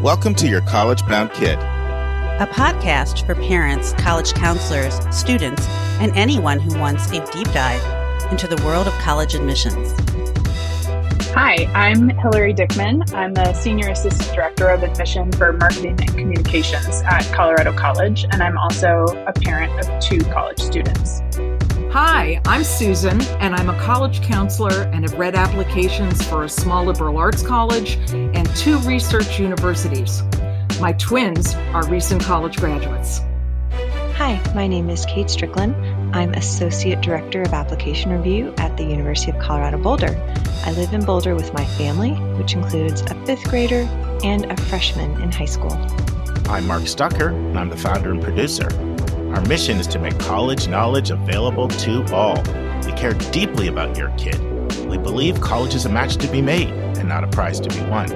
Welcome to Your College Bound Kid, a podcast for parents, college counselors, students, and anyone who wants a deep dive into the world of college admissions. Hi, I'm Hilary Dickman. I'm the Senior Assistant Director of Admission for Marketing and Communications at Colorado College, and I'm also a parent of 2 college students. Hi, I'm Susan, and I'm a college counselor and have read applications for a small liberal arts college and 2 research universities. My twins are recent college graduates. Hi, my name is Kate Strickland. I'm Associate Director of Application Review at the University of Colorado Boulder. I live in Boulder with my family, which includes a 5th grader and a freshman in high school. I'm Mark Stucker, and I'm the founder and producer. Our mission is to make college knowledge available to all. We care deeply about your kid. We believe college is a match to be made and not a prize to be won.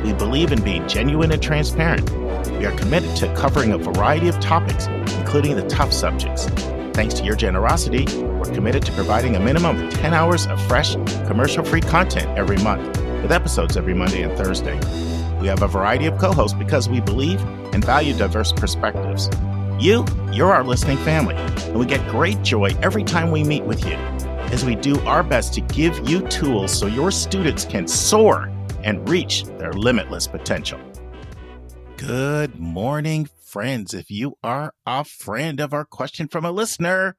We believe in being genuine and transparent. We are committed to covering a variety of topics, including the tough subjects. Thanks to your generosity, we're committed to providing a minimum of 10 hours of fresh, commercial-free content every month, with episodes every Monday and Thursday. We have a variety of co-hosts because we believe and value diverse perspectives. You're our listening family, and we get great joy every time we meet with you as we do our best to give you tools so your students can soar and reach their limitless potential. Good morning, friends. If you are a friend of our question from a listener,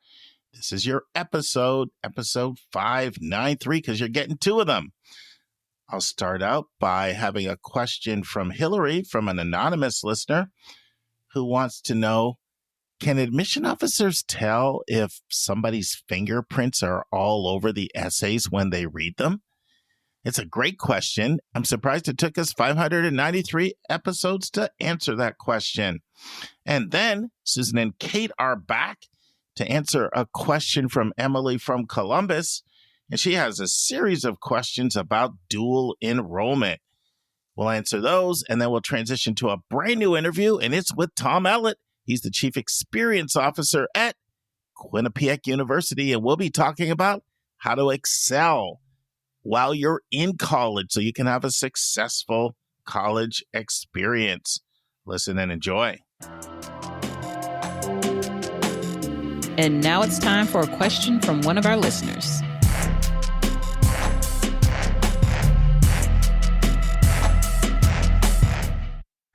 this is your episode 593, because you're getting 2 of them. I'll start out by having a question from Hilary, from an anonymous listener who wants to know, can admission officers tell if somebody's fingerprints are all over the essays when they read them? It's a great question. I'm surprised it took us 593 episodes to answer that question. And then Susan and Kate are back to answer a question from Emily from Columbus. And she has a series of questions about dual enrollment. We'll answer those, and then we'll transition to a brand new interview, and it's with Tom Ellett. He's the Chief Experience Officer at Quinnipiac University, and we'll be talking about how to excel while you're in college so you can have a successful college experience. Listen and enjoy. And now it's time for a question from one of our listeners.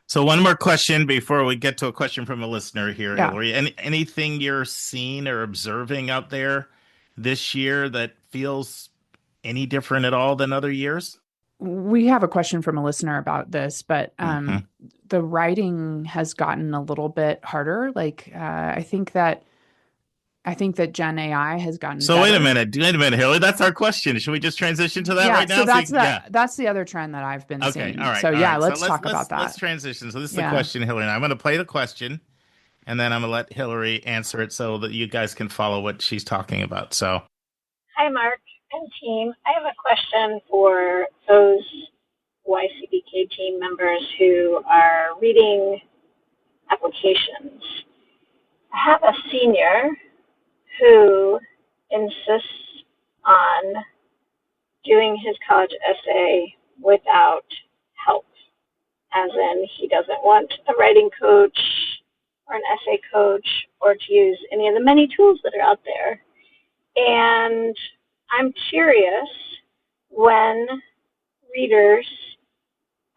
So one more question before we get to a question from a listener here, Yeah. Hilary. Anything you're seeing or observing out there this year that feels any different at all than other years? We have a question from a listener about this, but the writing has gotten a little bit harder. I think that Gen AI has gotten So better. wait a minute, Hilary. That's our question. Should we just transition to that right now? So that's the other trend that I've been Okay, seeing. all right. So all yeah, right. let's So talk about that. Let's transition. So this is the question, Hilary, and I'm going to play the question, and then I'm going to let Hilary answer it so that you guys can follow what she's talking about. So, hi, Mark and team. I have a question for those YCBK team members who are reading applications. I have a senior who insists on doing his college essay without help, as in he doesn't want a writing coach or an essay coach or to use any of the many tools that are out there. And I'm curious, when readers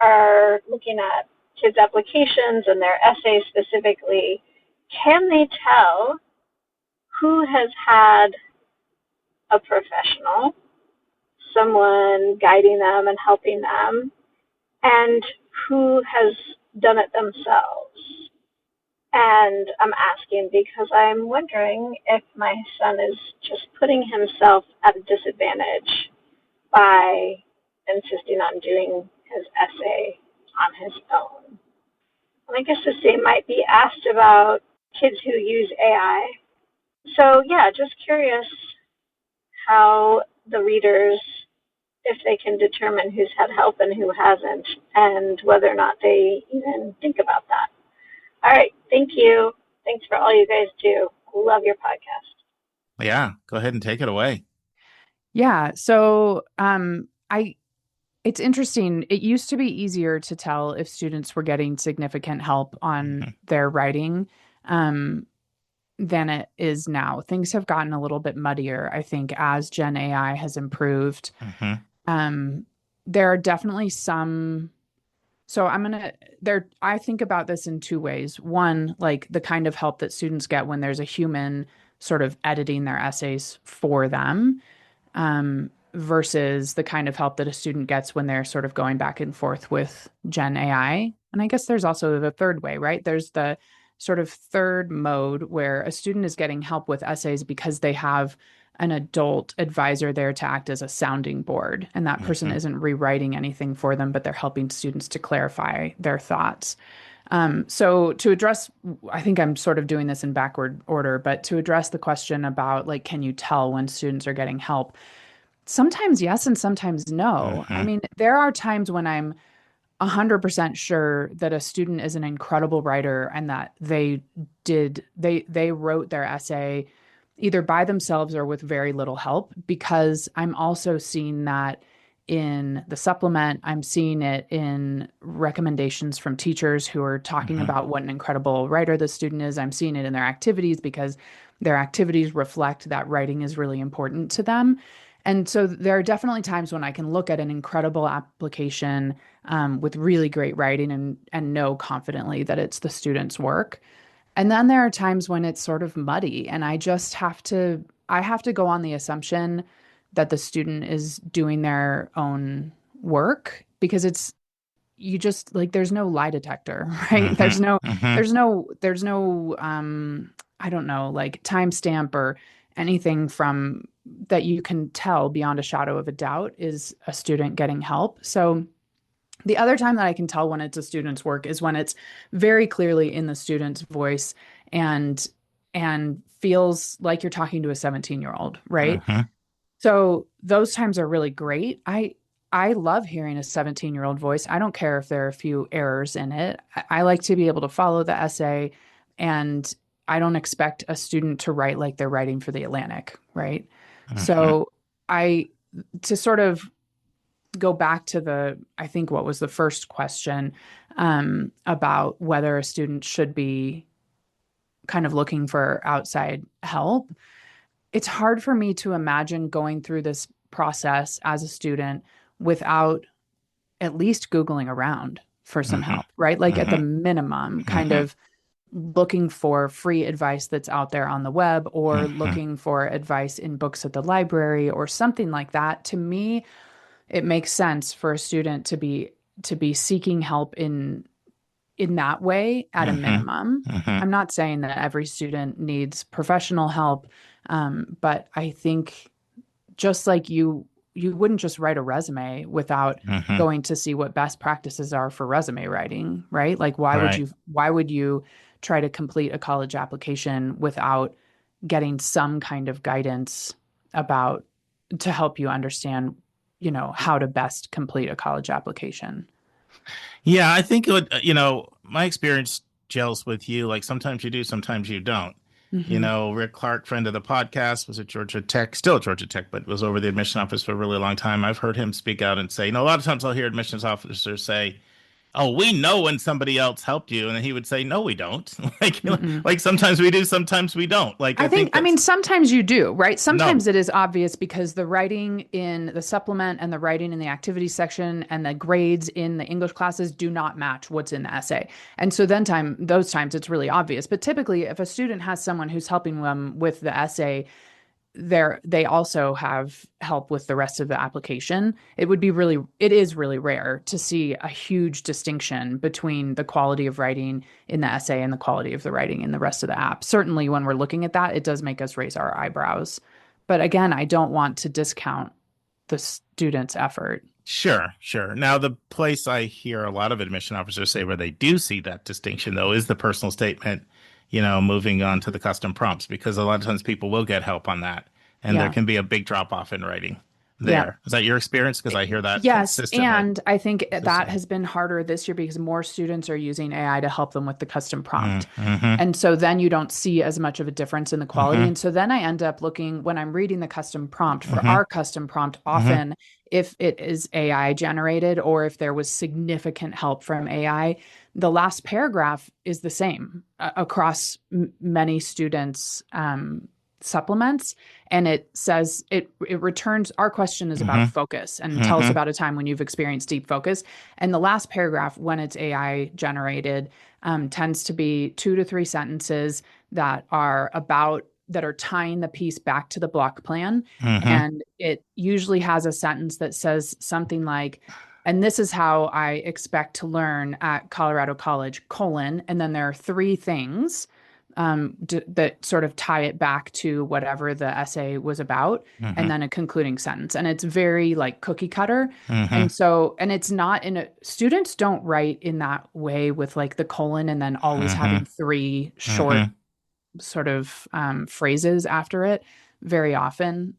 are looking at kids' applications and their essays specifically, can they tell who has had a professional, someone guiding them and helping them, and who has done it themselves? And I'm asking because I'm wondering if my son is just putting himself at a disadvantage by insisting on doing his essay on his own. And I guess the same might be asked about kids who use AI. So yeah, just curious how the readers, if they can determine who's had help and who hasn't, and whether or not they even think about that. All right, thank you. Thanks for all you guys do. Love your podcast. yeah, go ahead and take it away. Yeah. So I It's interesting. It used to be easier to tell if students were getting significant help on their writing than it is now. Things have gotten a little bit muddier, I think, as Gen AI has improved. There are definitely some. So I think about this in two ways. One, like the kind of help that students get when there's a human sort of editing their essays for them, versus the kind of help that a student gets when they're sort of going back and forth with Gen AI. And I guess there's also the third way, right? There's the sort of third mode where a student is getting help with essays because they have an adult advisor there to act as a sounding board. And that person isn't rewriting anything for them, but they're helping students to clarify their thoughts. So to address, I think I'm sort of doing this in backward order, but to address the question about like, can you tell when students are getting help? Sometimes yes, and sometimes no. I mean, there are times when I'm 100% sure that a student is an incredible writer and that they wrote their essay either by themselves or with very little help, because I'm also seeing that in the supplement. I'm seeing it in recommendations from teachers who are talking about what an incredible writer the student is. I'm seeing it in their activities because their activities reflect that writing is really important to them. And so there are definitely times when I can look at an incredible application with really great writing and know confidently that it's the student's work. And then there are times when it's sort of muddy and I have to go on the assumption that the student is doing their own work, because you just like, there's no lie detector, right? There's no, I don't know, like timestamp or anything from that you can tell beyond a shadow of a doubt is a student getting help. So the other time that I can tell when it's a student's work is when it's very clearly in the student's voice and feels like you're talking to a 17-year-old, right? So those times are really great. I love hearing a 17-year-old voice. I don't care if there are a few errors in it. I like to be able to follow the essay, and I don't expect a student to write like they're writing for the Atlantic, right? So to sort of go back to I think what was the first question about whether a student should be kind of looking for outside help. It's hard for me to imagine going through this process as a student without at least Googling around for some help, right? Like at the minimum, kind of looking for free advice that's out there on the web, or looking for advice in books at the library or something like that. To me, it makes sense for a student to be seeking help in that way at a minimum. I'm not saying that every student needs professional help, but I think just like you wouldn't just write a resume without going to see what best practices are for resume writing, right? Like why would you try to complete a college application without getting some kind of guidance to help you understand, how to best complete a college application? Yeah, I think my experience gels with you. Like sometimes you do, sometimes you don't. Rick Clark, friend of the podcast, was at Georgia Tech, still at Georgia Tech, but was over the admission office for a really long time. I've heard him speak out and say, a lot of times I'll hear admissions officers say, "Oh, we know when somebody else helped you," and then he would say, "No, we don't." like sometimes we do, sometimes we don't. Like I mean, sometimes you do, right? Sometimes it is obvious because the writing in the supplement and the writing in the activities section and the grades in the English classes do not match what's in the essay, and so then those times it's really obvious. But typically, if a student has someone who's helping them with the essay, they also have help with the rest of the application. It is really rare to see a huge distinction between the quality of writing in the essay and the quality of the writing in the rest of the app. Certainly when we're looking at that, it does make us raise our eyebrows. But again, I don't want to discount the student's effort. Sure. Now, the place I hear a lot of admission officers say where they do see that distinction, though, is the personal statement, moving on to the custom prompts, because a lot of times people will get help on that. And there can be a big drop off in writing there. Yeah. Is that your experience? Because I hear that consistently. And I think that has been harder this year because more students are using AI to help them with the custom prompt. And so then you don't see as much of a difference in the quality. And so then I end up looking, when I'm reading the custom prompt for our custom prompt, often if it is AI generated or if there was significant help from AI, the last paragraph is the same across many students' supplements. And it says, it returns, our question is about focus and tell us about a time when you've experienced deep focus. And the last paragraph, when it's AI generated, tends to be 2 to 3 sentences that are tying the piece back to the block plan. And it usually has a sentence that says something like, and this is how I expect to learn at Colorado College, : and then there are 3 things that sort of tie it back to whatever the essay was about, and then a concluding sentence. And it's very like cookie cutter. And so, and it's not students don't write in that way with like the : and then always having 3 short sort of phrases after it very often.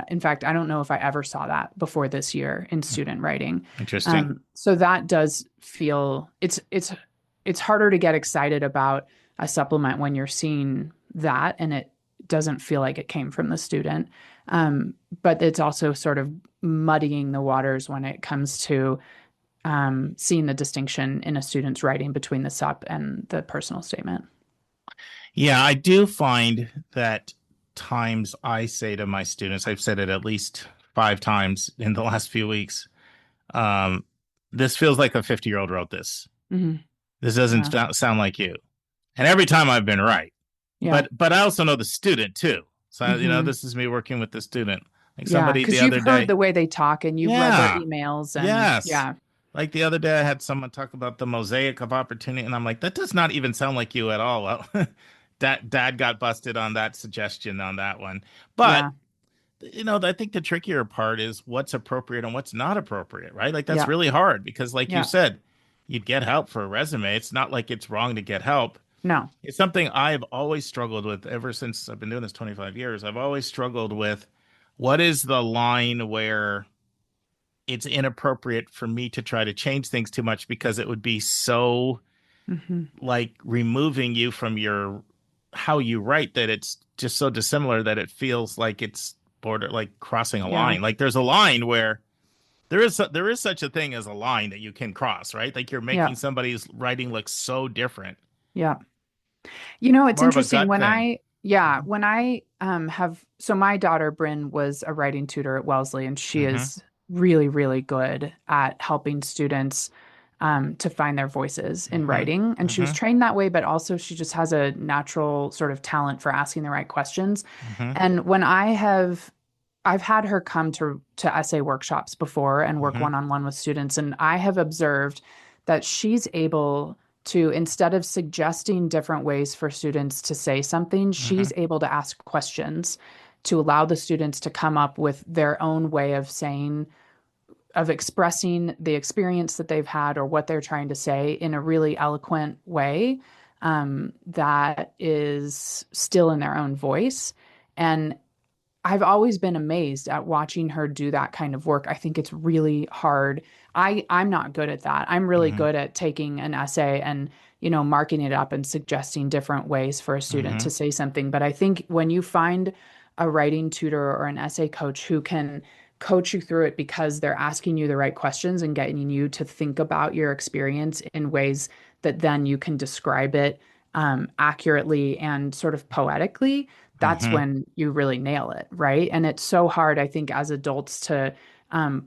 In fact, I don't know if I ever saw that before this year in student writing. Interesting. So that does feel, it's harder to get excited about a supplement when you're seeing that and it doesn't feel like it came from the student. But it's also sort of muddying the waters when it comes to seeing the distinction in a student's writing between the sup and the personal statement. Yeah, I do find that times I say to my students, I've said it at least 5 times in the last few weeks, this feels like a 50-year-old wrote this. This doesn't sound like you. And every time I've been right. But I also know the student too. So, this is me working with the student. Like somebody the other day. Because you've heard the way they talk and you've read their emails. And, Like the other day I had someone talk about the mosaic of opportunity. And I'm like, that does not even sound like you at all. Well, Dad got busted on that suggestion on that one. But, I think the trickier part is what's appropriate and what's not appropriate, right? Like that's really hard because like you said, you'd get help for a resume. It's not like it's wrong to get help. No. It's something I've always struggled with ever since I've been doing this 25 years. I've always struggled with what is the line where it's inappropriate for me to try to change things too much because it would be so like removing you from how you write that it's just so dissimilar that it feels like it's like crossing a line. Like there's a line where there is such a thing as a line that you can cross, right? Like you're making somebody's writing look so different. Yeah. It's interesting when I have, so my daughter Bryn was a writing tutor at Wellesley, and she is really, really good at helping students to find their voices in writing. And she was trained that way, but also she just has a natural sort of talent for asking the right questions. And when I've had her come to essay workshops before and work one-on-one with students, and I have observed that she's able to, instead of suggesting different ways for students to say something, she's able to ask questions to allow the students to come up with their own way of expressing the experience that they've had or what they're trying to say in a really eloquent way that is still in their own voice. And I've always been amazed at watching her do that kind of work. I think it's really hard. I'm not good at that. I'm really good at taking an essay and, marking it up and suggesting different ways for a student to say something. But I think when you find a writing tutor or an essay coach who can coach you through it because they're asking you the right questions and getting you to think about your experience in ways that then you can describe it accurately and sort of poetically, that's when you really nail it, right? And it's so hard, I think, as adults to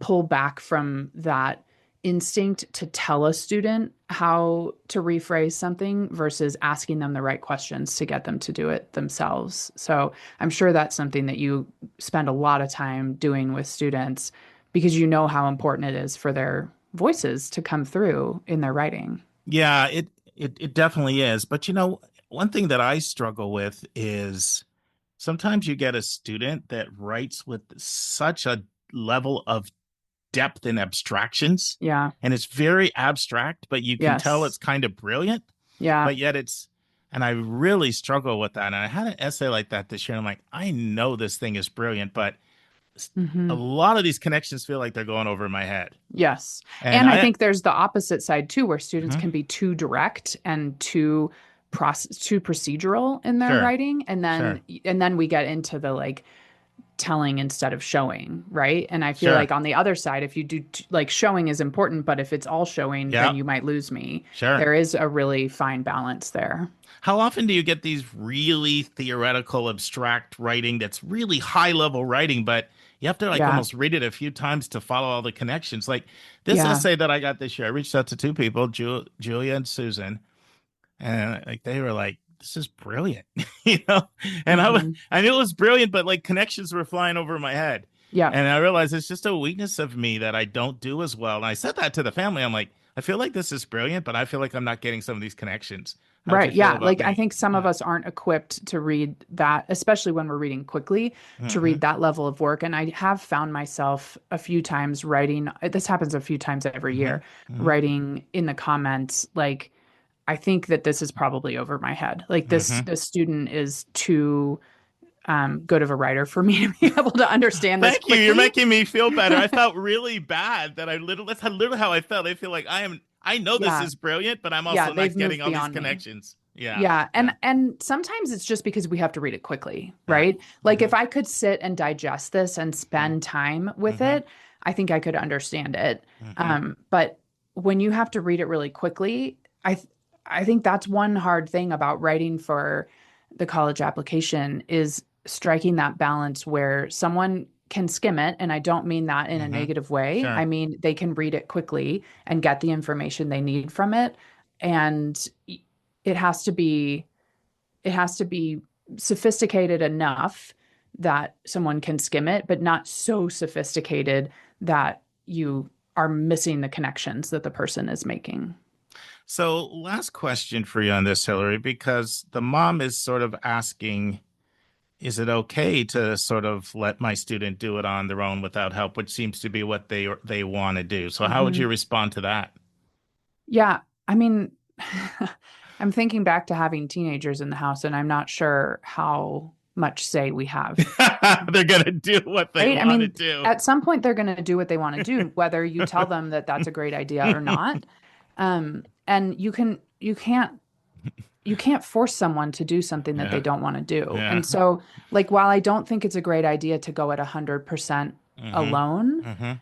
pull back from that instinct to tell a student how to rephrase something versus asking them the right questions to get them to do it themselves. So I'm sure that's something that you spend a lot of time doing with students because you know how important it is for their voices to come through in their writing. Yeah, it definitely is. But, one thing that I struggle with is sometimes you get a student that writes with such a level of depth and abstractions. Yeah. And it's very abstract, but you can tell it's kind of brilliant. Yeah. But yet and I really struggle with that. And I had an essay like that this year. And I'm like, I know this thing is brilliant, but a lot of these connections feel like they're going over my head. Yes. And I think there's the opposite side too, where students can be too direct and too procedural in their writing. And then we get into the like telling instead of showing, right? And I feel Sure. like on the other side, if you do like showing is important, but if it's all showing, Yeah. then you might lose me. Sure. There is a really fine balance there. How often do you get these really theoretical, abstract writing that's really high level writing, but you have to like Yeah. almost read it a few times to follow all the connections? Like this Yeah. essay that I got this year, I reached out to two people, Julia and Susan, and like they were like, "This is brilliant," you know. And I knew it was brilliant, but like connections were flying over my head. Yeah. And I realized it's just a weakness of me that I don't do as well. And I said that to the family. I'm like, I feel like this is brilliant, but I feel like I'm not getting some of these connections. How'd you Right. feel Yeah. about Like me? I think some of us aren't equipped to read that, especially when we're reading quickly, to read that level of work. And I have found myself a few times writing, this happens a few times every year, writing in the comments, like, I think that this is probably over my head. Like this student is too good of a writer for me to be able to understand this Thank you. quickly. You're making me feel better. I felt really bad that that's literally how I felt. I feel like I know this Yeah. is brilliant, but I'm Yeah, also they've not getting moved all these beyond me. connections. Yeah. Yeah. And sometimes it's just because we have to read it quickly, right? Like if I could sit and digest this and spend time with it, I think I could understand it. But when you have to read it really quickly, I think that's one hard thing about writing for the college application is striking that balance where someone can skim it. And I don't mean that in a negative way. Sure. I mean, they can read it quickly and get the information they need from it. And it has to be sophisticated enough that someone can skim it, but not so sophisticated that you are missing the connections that the person is making. So last question for you on this, Hilary, because the mom is sort of asking, is it okay to sort of let my student do it on their own without help, which seems to be what they want to do. So how would you respond to that? Yeah, I mean, I'm thinking back to having teenagers in the house, and I'm not sure how much say we have. They're going to do what they Right? want to do. At some point, they're going to do what they want to do, whether you tell them that that's a great idea or not. And you can't force someone to do something that they don't want to do. Yeah. And so, like, while I don't think it's a great idea to go at 100% alone,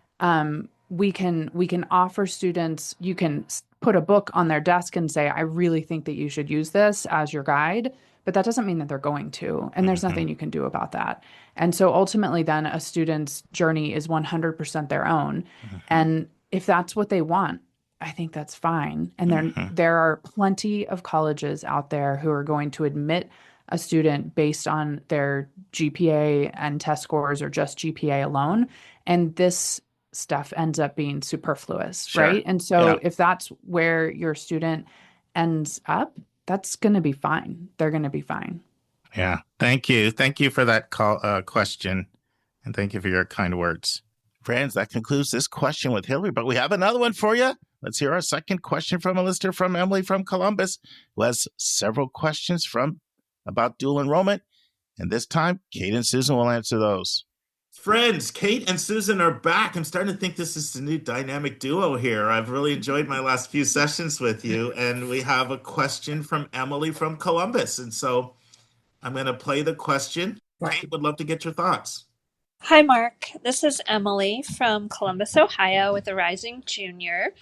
we can offer students, you can put a book on their desk and say, I really think that you should use this as your guide, but that doesn't mean that they're going to, and there's nothing you can do about that. And so ultimately then a student's journey is 100% their own. And if that's what they want, I think that's fine. And there are plenty of colleges out there who are going to admit a student based on their GPA and test scores or just GPA alone. And this stuff ends up being superfluous, right? And so if that's where your student ends up, that's going to be fine. They're going to be fine. Yeah. Thank you. Thank you for that question. And thank you for your kind words. Friends, that concludes this question with Hilary, but we have another one for you. Let's hear our second question from a listener from Emily from Columbus, who has several questions about dual enrollment. And this time, Kate and Susan will answer those. Friends, Kate and Susan are back. I'm starting to think this is the new dynamic duo here. I've really enjoyed my last few sessions with you. And we have a question from Emily from Columbus. And so I'm going to play the question. Kate, would love to get your thoughts. Hi, Mark. This is Emily from Columbus, Ohio with a rising junior.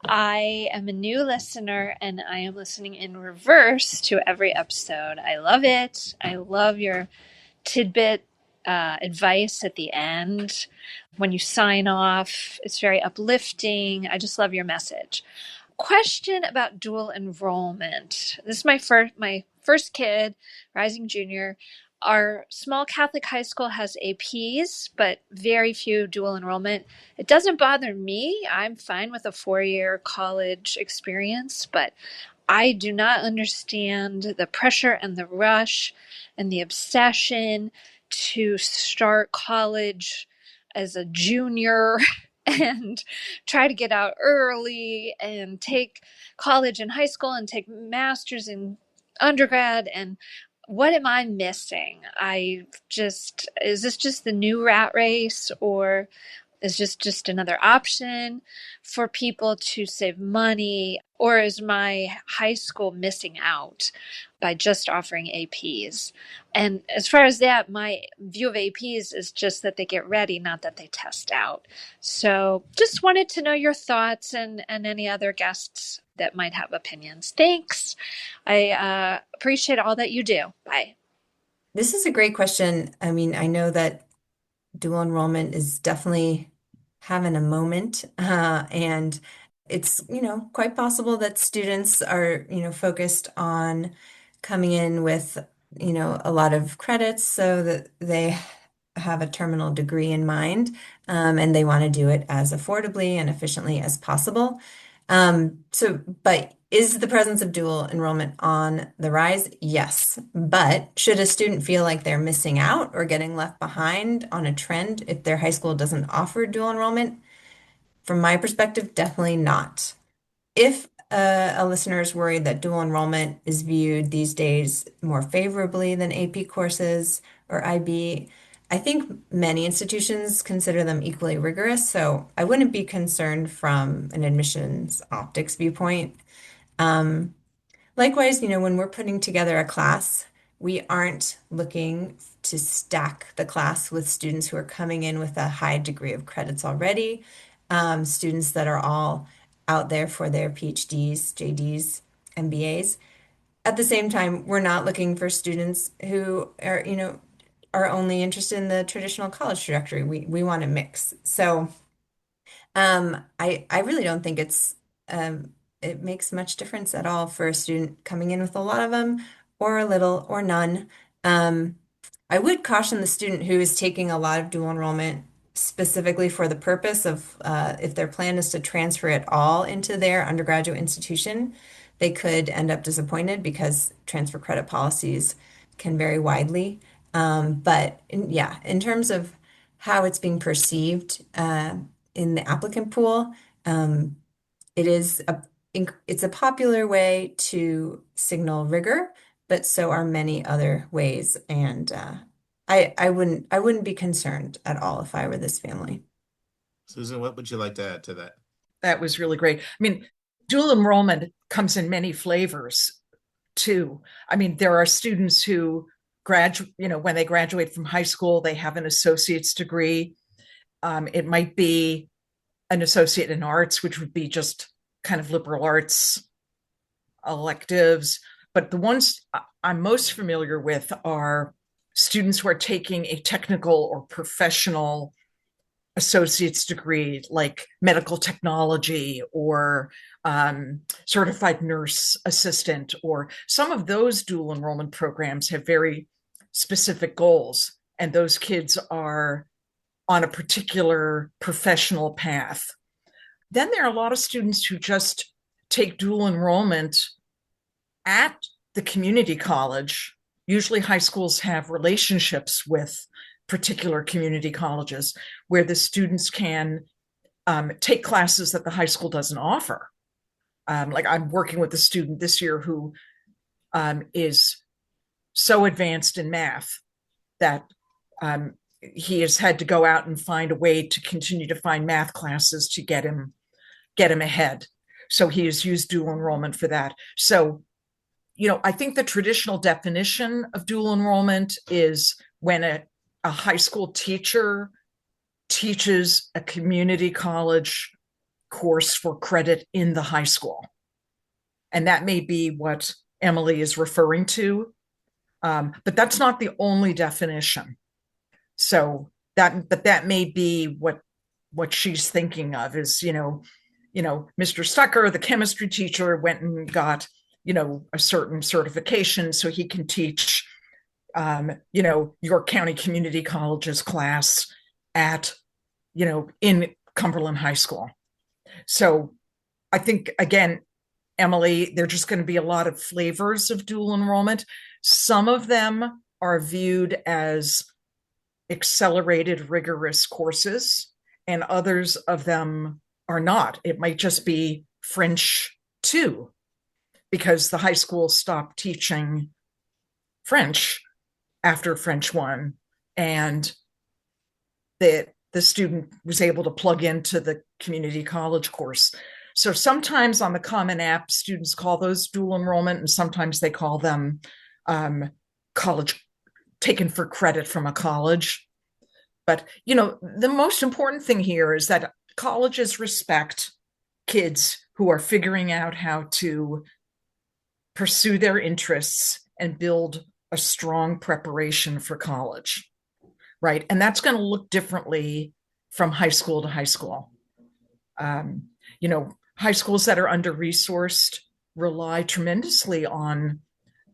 I am a new listener and I am listening in reverse to every episode. I love it. I love your tidbit advice at the end. When you sign off, it's very uplifting. I just love your message. Question about dual enrollment. This is my first kid, rising junior. Our small Catholic high school has APs, but very few dual enrollment. It doesn't bother me. I'm fine with a 4-year college experience, but I do not understand the pressure and the rush and the obsession to start college as a junior and try to get out early and take college in high school and take masters in undergrad. And what am I missing? Is this just the new rat race, or Is just another option for people to save money? Or is my high school missing out by just offering APs? And as far as that, my view of APs is just that they get ready, not that they test out. So just wanted to know your thoughts and any other guests that might have opinions. Thanks. I appreciate all that you do. Bye. This is a great question. I mean, I know that dual enrollment is definitely having a moment, and it's, quite possible that students are, focused on coming in with, a lot of credits so that they have a terminal degree in mind, and they want to do it as affordably and efficiently as possible. But is the presence of dual enrollment on the rise? Yes. But should a student feel like they're missing out or getting left behind on a trend if their high school doesn't offer dual enrollment? From my perspective, definitely not. If a listener is worried that dual enrollment is viewed these days more favorably than AP courses or IB, I think many institutions consider them equally rigorous, so I wouldn't be concerned from an admissions optics viewpoint. Likewise, when we're putting together a class, we aren't looking to stack the class with students who are coming in with a high degree of credits already, students that are all out there for their PhDs, JDs, MBAs. At the same time, we're not looking for students who are only interested in the traditional college trajectory. We want to mix. So I really don't think it makes much difference at all for a student coming in with a lot of them or a little or none. I would caution the student who is taking a lot of dual enrollment specifically for the purpose of if their plan is to transfer it all into their undergraduate institution, they could end up disappointed because transfer credit policies can vary widely. But in terms of how it's being perceived in the applicant pool, it's a popular way to signal rigor, but so are many other ways. And I wouldn't be concerned at all if I were this family. Susan, what would you like to add to that? That was really great. I mean, dual enrollment comes in many flavors too. I mean, there are students who when they graduate from high school, they have an associate's degree. It might be an associate in arts, which would be just kind of liberal arts electives. But the ones I'm most familiar with are students who are taking a technical or professional associate's degree, like medical technology or certified nurse assistant, or some of those dual enrollment programs have very specific goals, and those kids are on a particular professional path. Then there are a lot of students who just take dual enrollment at the community college. Usually high schools have relationships with particular community colleges where the students can take classes that the high school doesn't offer. Like I'm working with a student this year who is so advanced in math that he has had to go out and find a way to continue to find math classes to get him ahead. So he has used dual enrollment for that. So, I think the traditional definition of dual enrollment is when a high school teacher teaches a community college course for credit in the high school. And that may be what Emily is referring to. But that's not the only definition. So that may be what she's thinking of is, Mr. Stucker, the chemistry teacher, went and got, a certain certification so he can teach, York County Community College's class at, in Cumberland High School. So I think, again, Emily, there are just going to be a lot of flavors of dual enrollment. Some of them are viewed as accelerated, rigorous courses, and others of them are not. It might just be French 2, because the high school stopped teaching French after French 1, and that the student was able to plug into the community college course. So sometimes on the Common App, students call those dual enrollment, and sometimes they call them college, taken for credit from a college. But, the most important thing here is that colleges respect kids who are figuring out how to pursue their interests and build a strong preparation for college, right? And that's going to look differently from high school to high school. High schools that are under-resourced rely tremendously on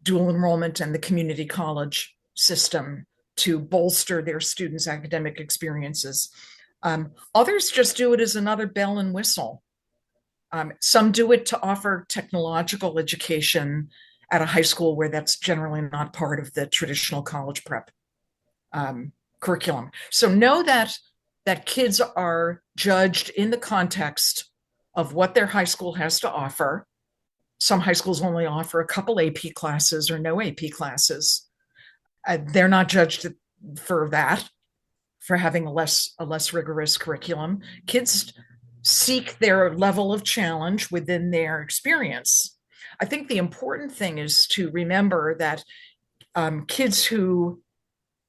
dual enrollment and the community college system to bolster their students' academic experiences. Others just do it as another bell and whistle. Some do it to offer technological education at a high school where that's generally not part of the traditional college prep curriculum. So know that kids are judged in the context of what their high school has to offer. Some high schools only offer a couple AP classes or no AP classes. They're not judged for that, for having a less rigorous curriculum. Kids seek their level of challenge within their experience. I think the important thing is to remember that kids who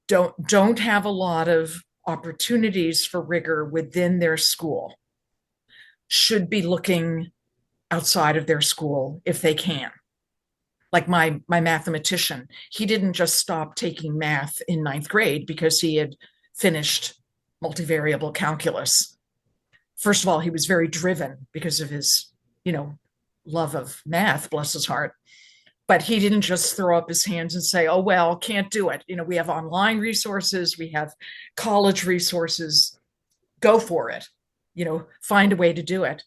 don't have a lot of opportunities for rigor within their school should be looking outside of their school if they can. Like my mathematician, he didn't just stop taking math in 9th grade because he had finished multivariable calculus. First of all, he was very driven because of his, love of math, bless his heart. But he didn't just throw up his hands and say, oh, well, can't do it. We have online resources, we have college resources, go for it, find a way to do it.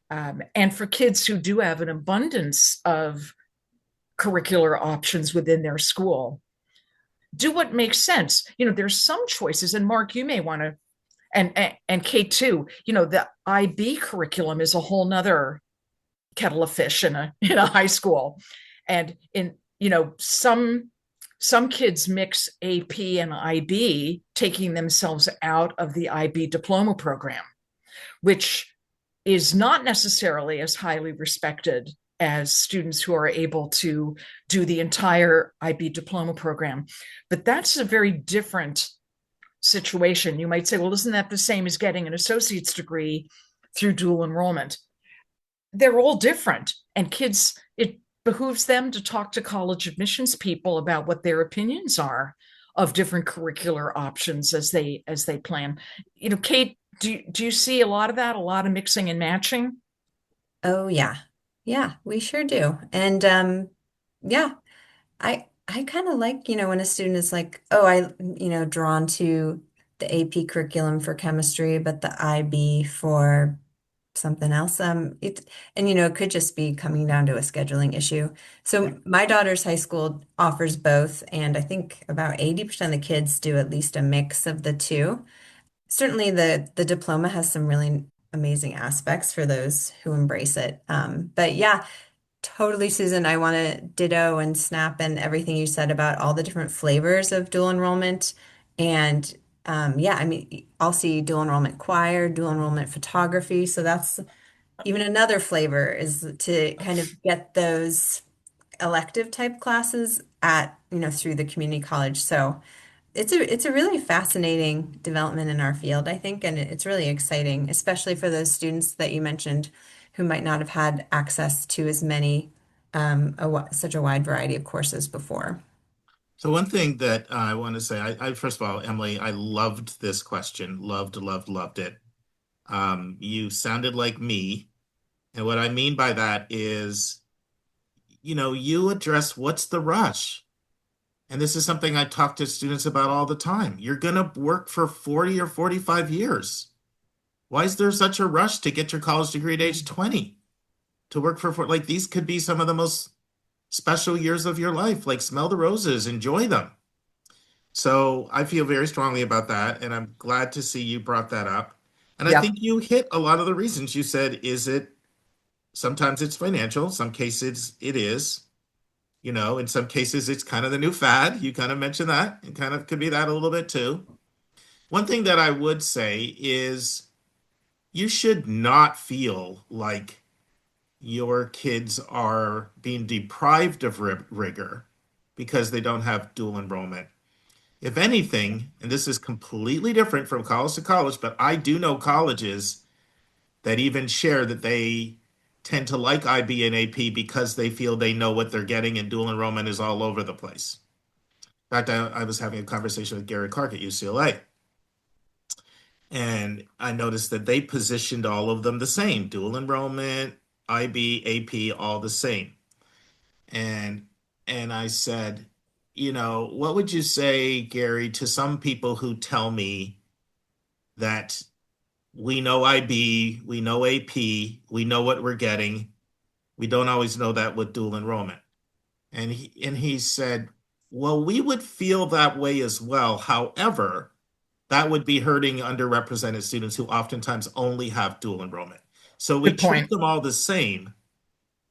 And for kids who do have an abundance of curricular options within their school, do what makes sense. There's some choices, and Mark, you may want to, and Kate too, the IB curriculum is a whole nother kettle of fish in a high school. And some kids mix AP and IB, taking themselves out of the IB diploma program, which is not necessarily as highly respected as students who are able to do the entire IB diploma program. But that's a very different situation. You might say, well, isn't that the same as getting an associate's degree through dual enrollment? They're all different. And kids, it behooves them to talk to college admissions people about what their opinions are of different curricular options as they plan. Kate, do you see a lot of that, a lot of mixing and matching? Oh, yeah. Yeah, we sure do. And yeah, I kind of like, when a student is like, oh, drawn to the AP curriculum for chemistry, but the IB for something else. It could just be coming down to a scheduling issue. So my daughter's high school offers both, and I think about 80% of the kids do at least a mix of the two. Certainly the diploma has some really amazing aspects for those who embrace it. But yeah, totally, Susan, I want to ditto and snap and everything you said about all the different flavors of dual enrollment. And I'll see dual enrollment choir, dual enrollment photography. So that's even another flavor, is to kind of get those elective type classes through the community college. So it's a really fascinating development in our field, I think, and it's really exciting, especially for those students that you mentioned who might not have had access to as many, such a wide variety of courses before. So one thing that I want to say, I first of all, Emily, I loved this question, loved it. You sounded like me. And what I mean by that is, you address what's the rush. And this is something I talk to students about all the time. You're going to work for 40 or 45 years. Why is there such a rush to get your college degree at age 20? To work for, these could be some of the most special years of your life. Smell the roses, enjoy them. So I feel very strongly about that. And I'm glad to see you brought that up. And I think you hit a lot of the reasons. You said, sometimes it's financial, some cases it is. In some cases, it's kind of the new fad. You kind of mentioned that. It kind of could be that a little bit too. One thing that I would say is you should not feel like your kids are being deprived of rigor because they don't have dual enrollment. If anything, and this is completely different from college to college, but I do know colleges that even share that they tend to like IB and AP because they feel they know what they're getting and dual enrollment is all over the place. In fact, I was having a conversation with Gary Clark at UCLA, and I noticed that they positioned all of them the same, dual enrollment, IB, AP, all the same. And I said, what would you say, Gary, to some people who tell me that we know IB, we know AP, we know what we're getting. We don't always know that with dual enrollment. And he said, well, we would feel that way as well. However, that would be hurting underrepresented students who oftentimes only have dual enrollment. So we Good treat point. them all the same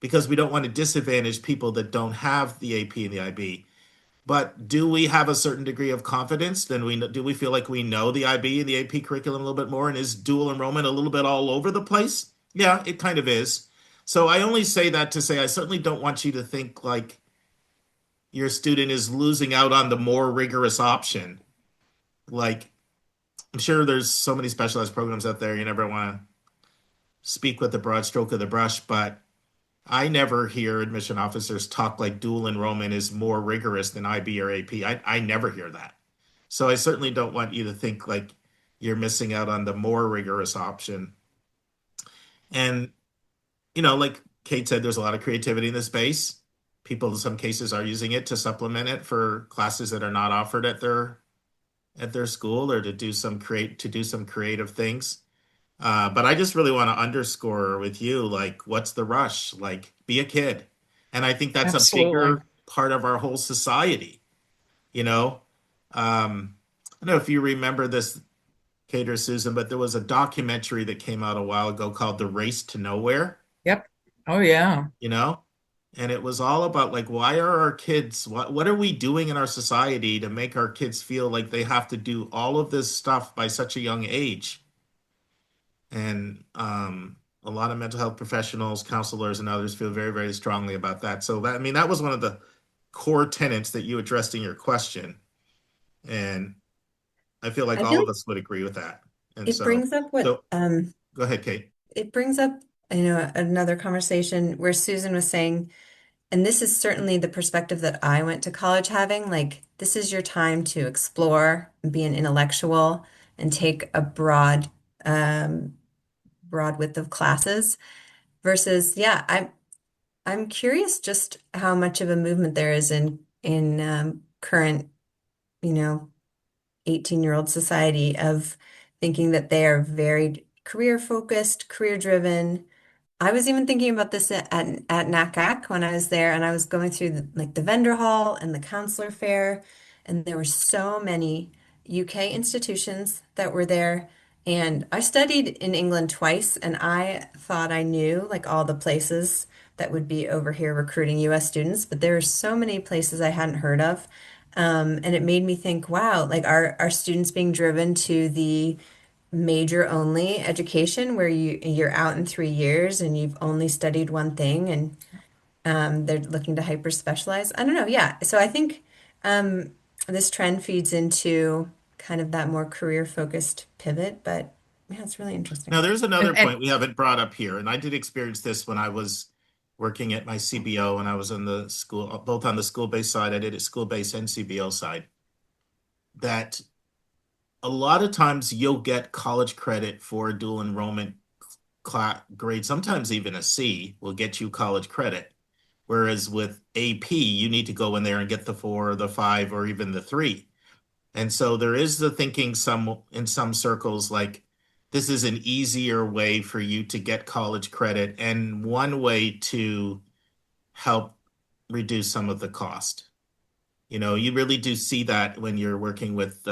because we don't want to disadvantage people that don't have the AP and the IB. But do we have a certain degree of confidence? Do we feel like we know the IB and the AP curriculum a little bit more? And is dual enrollment a little bit all over the place? Yeah, it kind of is. So I only say that to say I certainly don't want you to think like your student is losing out on the more rigorous option. Like, I'm sure there's so many specialized programs out there. You never want to speak with the broad stroke of the brush, but I never hear admission officers talk like dual enrollment is more rigorous than IB or AP. I never hear that. So I certainly don't want you to think like you're missing out on the more rigorous option. And, like Kate said, there's a lot of creativity in the space. People in some cases are using it to supplement it for classes that are not offered at their school or to do some creative things. But I just really want to underscore with you, like, what's the rush? Like, be a kid. And I think that's a Absolutely. bigger part of our whole society. I don't know if you remember this, Kate or Susan, but there was a documentary that came out a while ago called The Race to Nowhere, Yep. Oh, yeah. you know? And it was all about like, why are our kids, what are we doing in our society to make our kids feel like they have to do all of this stuff by such a young age? And a lot of mental health professionals, counselors, and others feel very, very strongly about that. So that was one of the core tenets that you addressed in your question. And I feel like I all feel of like us would agree with that. And it brings up what go ahead, Kate. it brings up, another conversation where Susan was saying, and this is certainly the perspective that I went to college having, like this is your time to explore and be an intellectual and take a broad width of classes versus, yeah, I'm curious just how much of a movement there is in current, you know, 18-year-old society of thinking that they are very career focused, career driven. I was even thinking about this at NACAC when I was there, and I was going through the vendor hall and the counselor fair, and there were so many UK institutions that were there. And I studied in England twice, and I thought I knew like all the places that would be over here recruiting US students, but there are so many places I hadn't heard of. And it made me think, wow, like are students being driven to the major only education where you're out in 3 years and you've only studied one thing and they're looking to hyper specialize. I don't know. Yeah. So I think this trend feeds into kind of that more career focused pivot, but yeah, it's really Now, interesting. there's another And point we haven't brought up here, and I did experience this when I was working at my CBO and I was in the school, both on the school-based side, I did it school-based and CBO side, that a lot of times you'll get college credit for a dual enrollment grade, sometimes even a C will get you college credit. Whereas with AP, you need to go in there and get the 4 or the 5 or even the 3. And so there is the thinking in some circles like this is an easier way for you to get college credit and one way to help reduce some of the cost. You really do see that when you're working with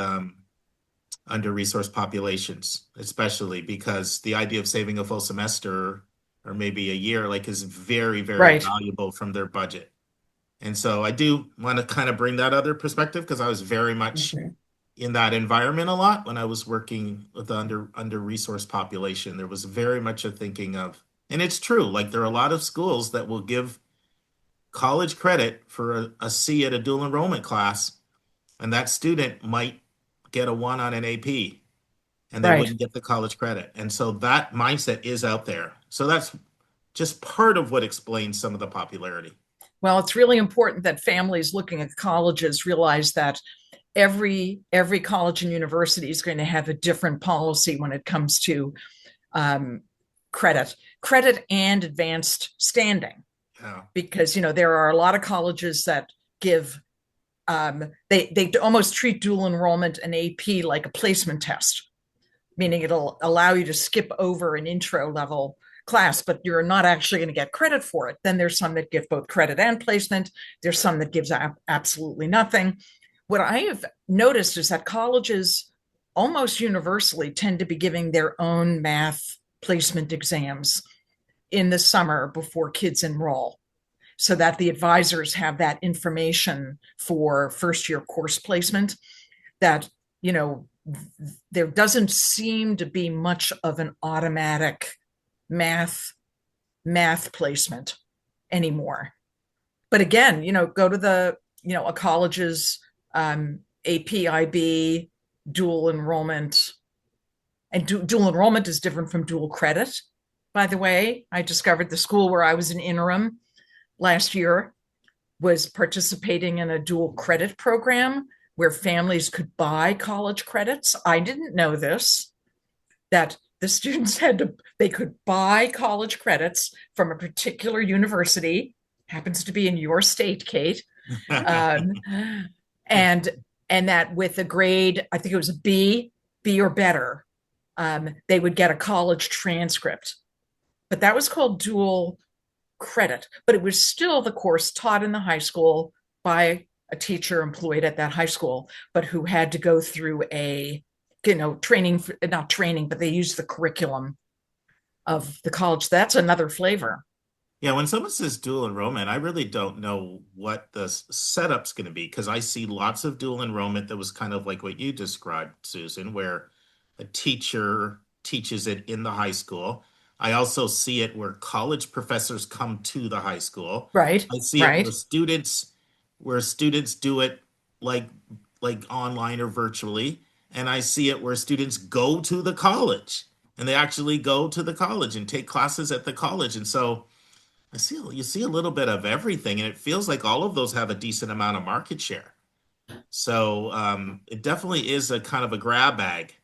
under-resourced populations, especially because the idea of saving a full semester or maybe a year like is very, very right. valuable from their budget. And so I do want to kind of bring that other perspective because I was very much Mhm. in that environment a lot when I was working with the under-resourced population. There was very much a thinking of, and it's true, like there are a lot of schools that will give college credit for a C at a dual enrollment class, and that student might get a 1 on an AP and they Right. wouldn't get the college credit. And so that mindset is out there. So that's just part of what explains some of the popularity. Well, it's really important that families looking at colleges realize that every college and university is going to have a different policy when it comes to credit and advanced standing. Yeah. Because there are a lot of colleges that give they almost treat dual enrollment and AP like a placement test, meaning it'll allow you to skip over an intro level class, but you're not actually going to get credit for it. Then there's some that give both credit and placement. There's some that gives absolutely nothing. What I have noticed is that colleges almost universally tend to be giving their own math placement exams in the summer before kids enroll, so that the advisors have that information for first year course placement. That there doesn't seem to be much of an automatic math placement anymore. But again, go to a college's APIB dual enrollment, and dual enrollment is different from dual credit. By the way, I discovered the school where I was an interim last year was participating in a dual credit program where families could buy college credits. I didn't know this, that the students they could buy college credits from a particular university, happens to be in your state, Kate, and that with a grade, I think it was a B or better, they would get a college transcript. But that was called dual credit, but it was still the course taught in the high school by a teacher employed at that high school, but who had to go through a training, not training, but they used the curriculum of the college. That's another flavor. Yeah, when someone says dual enrollment, I really don't know what the setup's going to be, because I see lots of dual enrollment that was kind of like what you described, Susan, where a teacher teaches it in the high school. I also see it where college professors come to the high school. Right. I see it where students do it like online or virtually, and I see it where students go to the college and they actually go to the college and take classes at the college. And so you see a little bit of everything, and it feels like all of those have a decent amount of market share. So it definitely is a kind of a grab bag.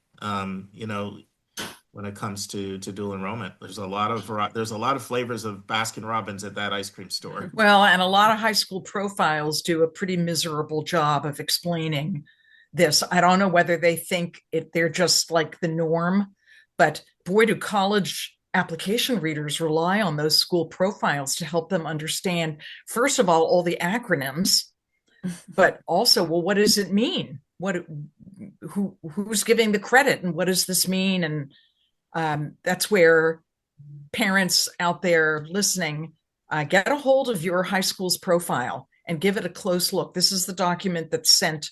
When it comes to dual enrollment, there's a lot of flavors of Baskin Robbins at that ice cream store. Well, and a lot of high school profiles do a pretty miserable job of explaining this. I don't know whether they think they're just like the norm, but boy, do college application readers rely on those school profiles to help them understand, first of all the acronyms, but also, well, what does it mean? Who's giving the credit, and what does this mean? And that's where parents out there listening, get a hold of your high school's profile and give it a close look. This is the document that's sent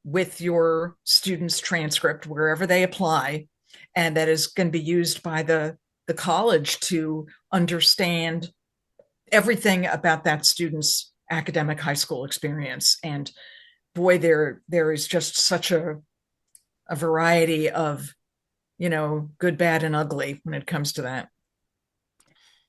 with your student's transcript wherever they apply, and that is going to be used by the college to understand everything about that student's academic high school experience. And boy, there is just such a variety of good, bad, and ugly when it comes to that.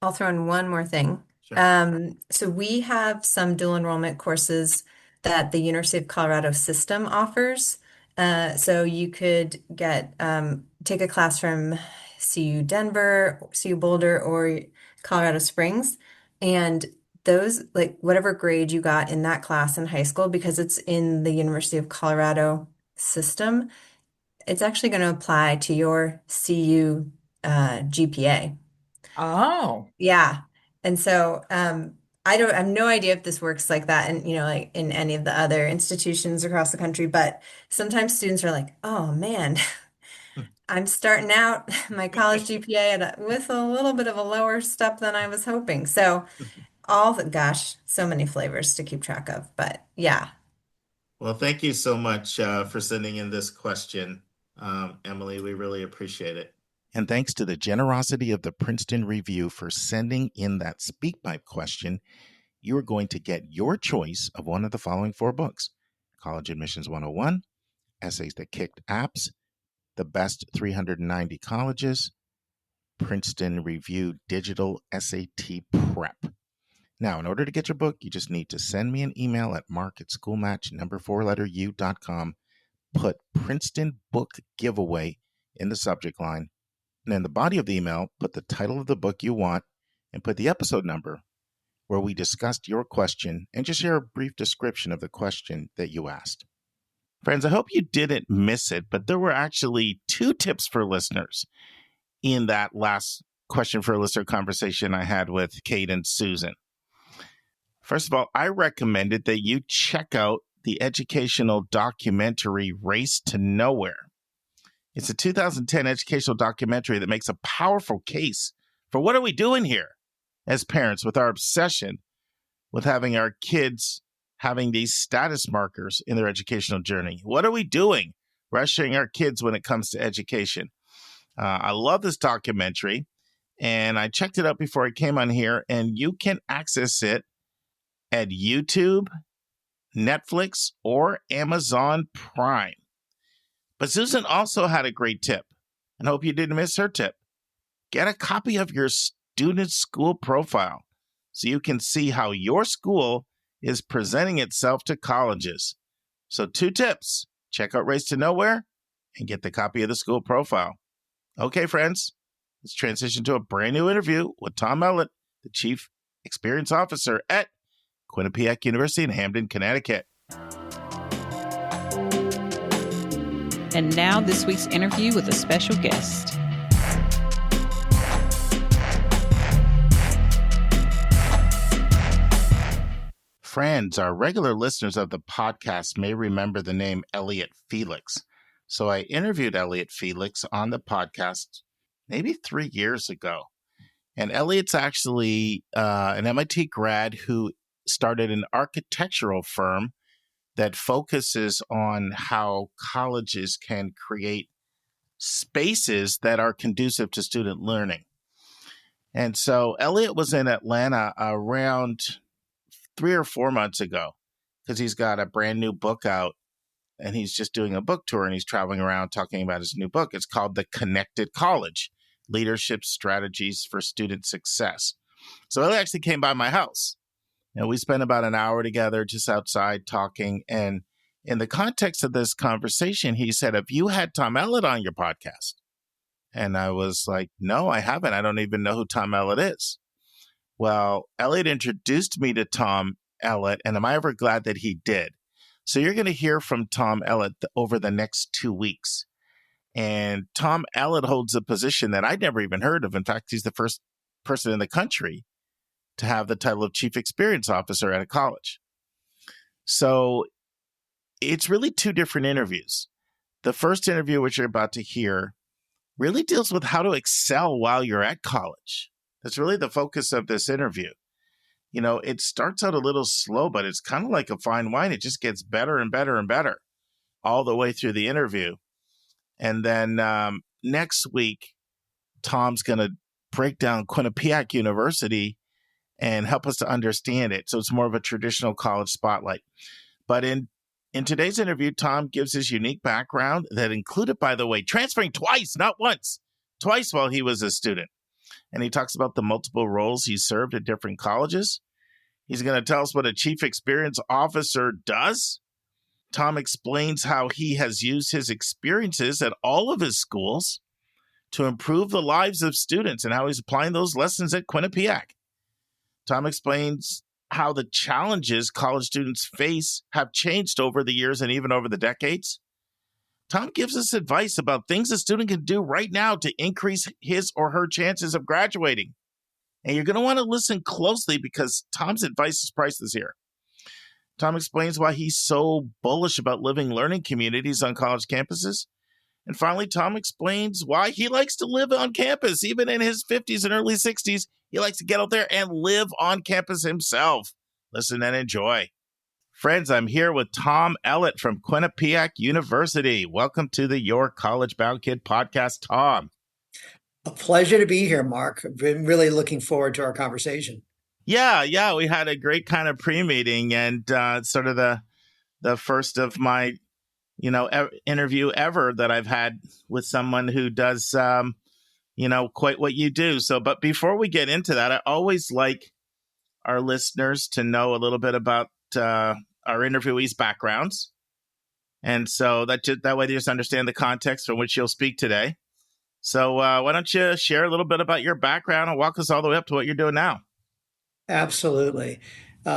I'll throw in one more thing. Sure. So we have some dual enrollment courses that the University of Colorado system offers. So you could take a class from CU Denver, CU Boulder, or Colorado Springs, and those, like whatever grade you got in that class in high school, because it's in the University of Colorado system, it's actually going to apply to your CU GPA. Oh, Yeah. And so I have no idea if this works like that and like in any of the other institutions across the country, but sometimes students are like, oh man, I'm starting out my college GPA with a little bit of a lower step than I was hoping. So gosh, so many flavors to keep track of, but yeah. Well, thank you so much for sending in this question, Emily. We really appreciate it. And thanks to the generosity of the Princeton Review for sending in that SpeakPipe question, you are going to get your choice of one of the following 4 books: College Admissions 101, Essays That Kicked Apps, The Best 390 Colleges, Princeton Review Digital SAT Prep. Now, in order to get your book, you just need to send me an email at mark@schoolmatch4u.com. Put Princeton Book Giveaway in the subject line. And in the body of the email, put the title of the book you want and put the episode number where we discussed your question, and just share a brief description of the question that you asked. Friends, I hope you didn't miss it, but there were actually 2 tips for listeners in that last question for a listener conversation I had with Kate and Susan. First of all, I recommended that you check out the educational documentary Race to Nowhere. It's a 2010 educational documentary that makes a powerful case for what are we doing here as parents with our obsession with having our kids having these status markers in their educational journey. What are we doing rushing our kids when it comes to education? I love this documentary, and I checked it out before I came on here, and you can access it at YouTube, Netflix, or Amazon Prime. But Susan also had a great tip, and I hope you didn't miss her tip. Get a copy of your student school profile so you can see how your school is presenting itself to colleges. So 2 tips: check out Race to Nowhere and get the copy of the school profile. Okay, friends, let's transition to a brand new interview with Tom Ellett, the Chief Experience Officer at Quinnipiac University in Hamden, Connecticut. And now this week's interview with a special guest. Friends, our regular listeners of the podcast may remember the name Elliot Felix. So I interviewed Elliot Felix on the podcast maybe 3 years ago. And Elliot's actually an MIT grad who started an architectural firm that focuses on how colleges can create spaces that are conducive to student learning. And so Elliot was in Atlanta around 3 or 4 months ago because he's got a brand new book out, and he's just doing a book tour, and he's traveling around talking about his new book. It's called The Connected College: Leadership Strategies for Student Success. So Elliot actually came by my house. And we spent about an hour together just outside talking. And in the context of this conversation, he said, "Have you had Tom Ellett on your podcast?" And I was like, "No, I haven't. I don't even know who Tom Ellett is." Well, Elliot introduced me to Tom Ellett, and am I ever glad that he did. So you're going to hear from Tom Ellett over the next 2 weeks. And Tom Ellett holds a position that I'd never even heard of. In fact, he's the first person in the country to have the title of Chief Experience Officer at a college. So it's really 2 different interviews. The first interview, which you're about to hear, really deals with how to excel while you're at college. That's really the focus of this interview. You know, it starts out a little slow, but it's kind of like a fine wine. It just gets better and better and better all the way through the interview. And then next week, Tom's going to break down Quinnipiac University and help us to understand it. So it's more of a traditional college spotlight. But in today's interview, Tom gives his unique background that included, by the way, transferring twice, not once, twice while he was a student. And he talks about the multiple roles he served at different colleges. He's going to tell us what a chief experience officer does. Tom explains how he has used his experiences at all of his schools to improve the lives of students and how he's applying those lessons at Quinnipiac. Tom explains how the challenges college students face have changed over the years and even over the decades. Tom gives us advice about things a student can do right now to increase his or her chances of graduating. And you're going to want to listen closely because Tom's advice is priceless here. Tom explains why he's so bullish about living learning communities on college campuses. And finally, Tom explains why he likes to live on campus. Even in his 50s and early 60s, he likes to get out there and live on campus himself. Listen and enjoy. Friends, I'm here with Tom Ellett from Quinnipiac University. Welcome to the Your College Bound Kid podcast, Tom. A pleasure to be here, Mark. I've been really looking forward to our conversation. Yeah, we had a great kind of pre-meeting and sort of the first of my, interview ever that I've had with someone who does, quite what you do. So, but before we get into that, I always like our listeners to know a little bit about our interviewees' backgrounds. And so that way they just understand the context from which you'll speak today. So why don't you share a little bit about your background and walk us all the way up to what you're doing now? Absolutely.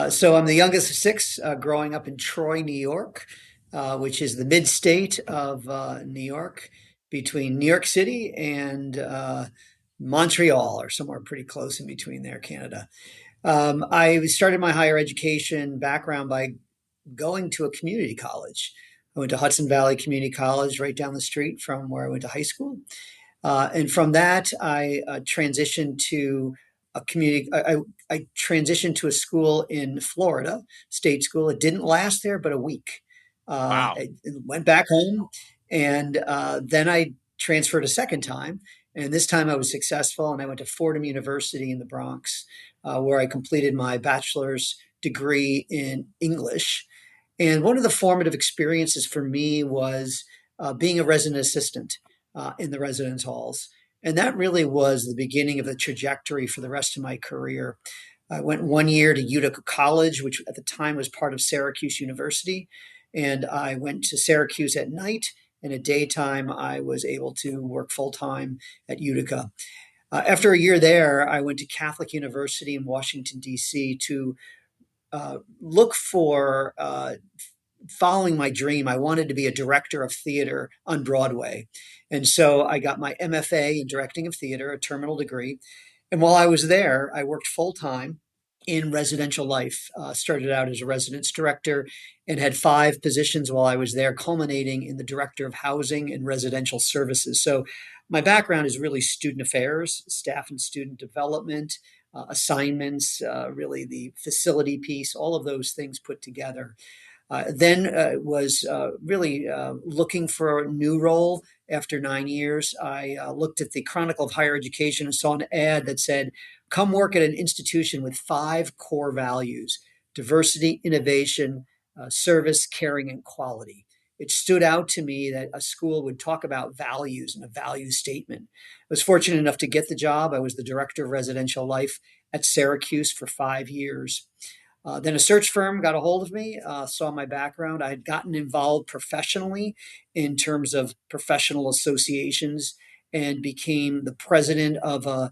So I'm the youngest of six, growing up in Troy, New York, which is the mid-state of New York, between New York City and Montreal, or somewhere pretty close in between there, Canada. I started my higher education background by going to a community college. I went to Hudson Valley Community College right down the street from where I went to high school. And from that, I transitioned to a community. I transitioned to a school in Florida, state school. It didn't last there but a week. Wow. I went back home, and then I transferred a second time. And this time I was successful, and I went to Fordham University in the Bronx, where I completed my bachelor's degree in English. And one of the formative experiences for me was being a resident assistant in the residence halls. And that really was the beginning of the trajectory for the rest of my career. I went 1 year to Utica College, which at the time was part of Syracuse University. And I went to Syracuse at night, and at daytime, I was able to work full time at Utica. After a year there, I went to Catholic University in Washington, D.C. to look for following my dream. I wanted to be a director of theater on Broadway. And so I got my MFA in directing of theater, a terminal degree. And while I was there, I worked full time in residential life. Started out as a residence director and had 5 positions while I was there, culminating in the director of housing and residential services. So my background is really student affairs, staff and student development, assignments, really the facility piece, all of those things put together. Then was really looking for a new role after 9 years. I looked at the Chronicle of Higher Education and saw an ad that said, come work at an institution with 5 core values: diversity, innovation, service, caring, and quality. It stood out to me that a school would talk about values and a value statement. I was fortunate enough to get the job. I was the director of residential life at Syracuse for 5 years. Then a search firm got a hold of me, saw my background. I had gotten involved professionally in terms of professional associations and became the president of a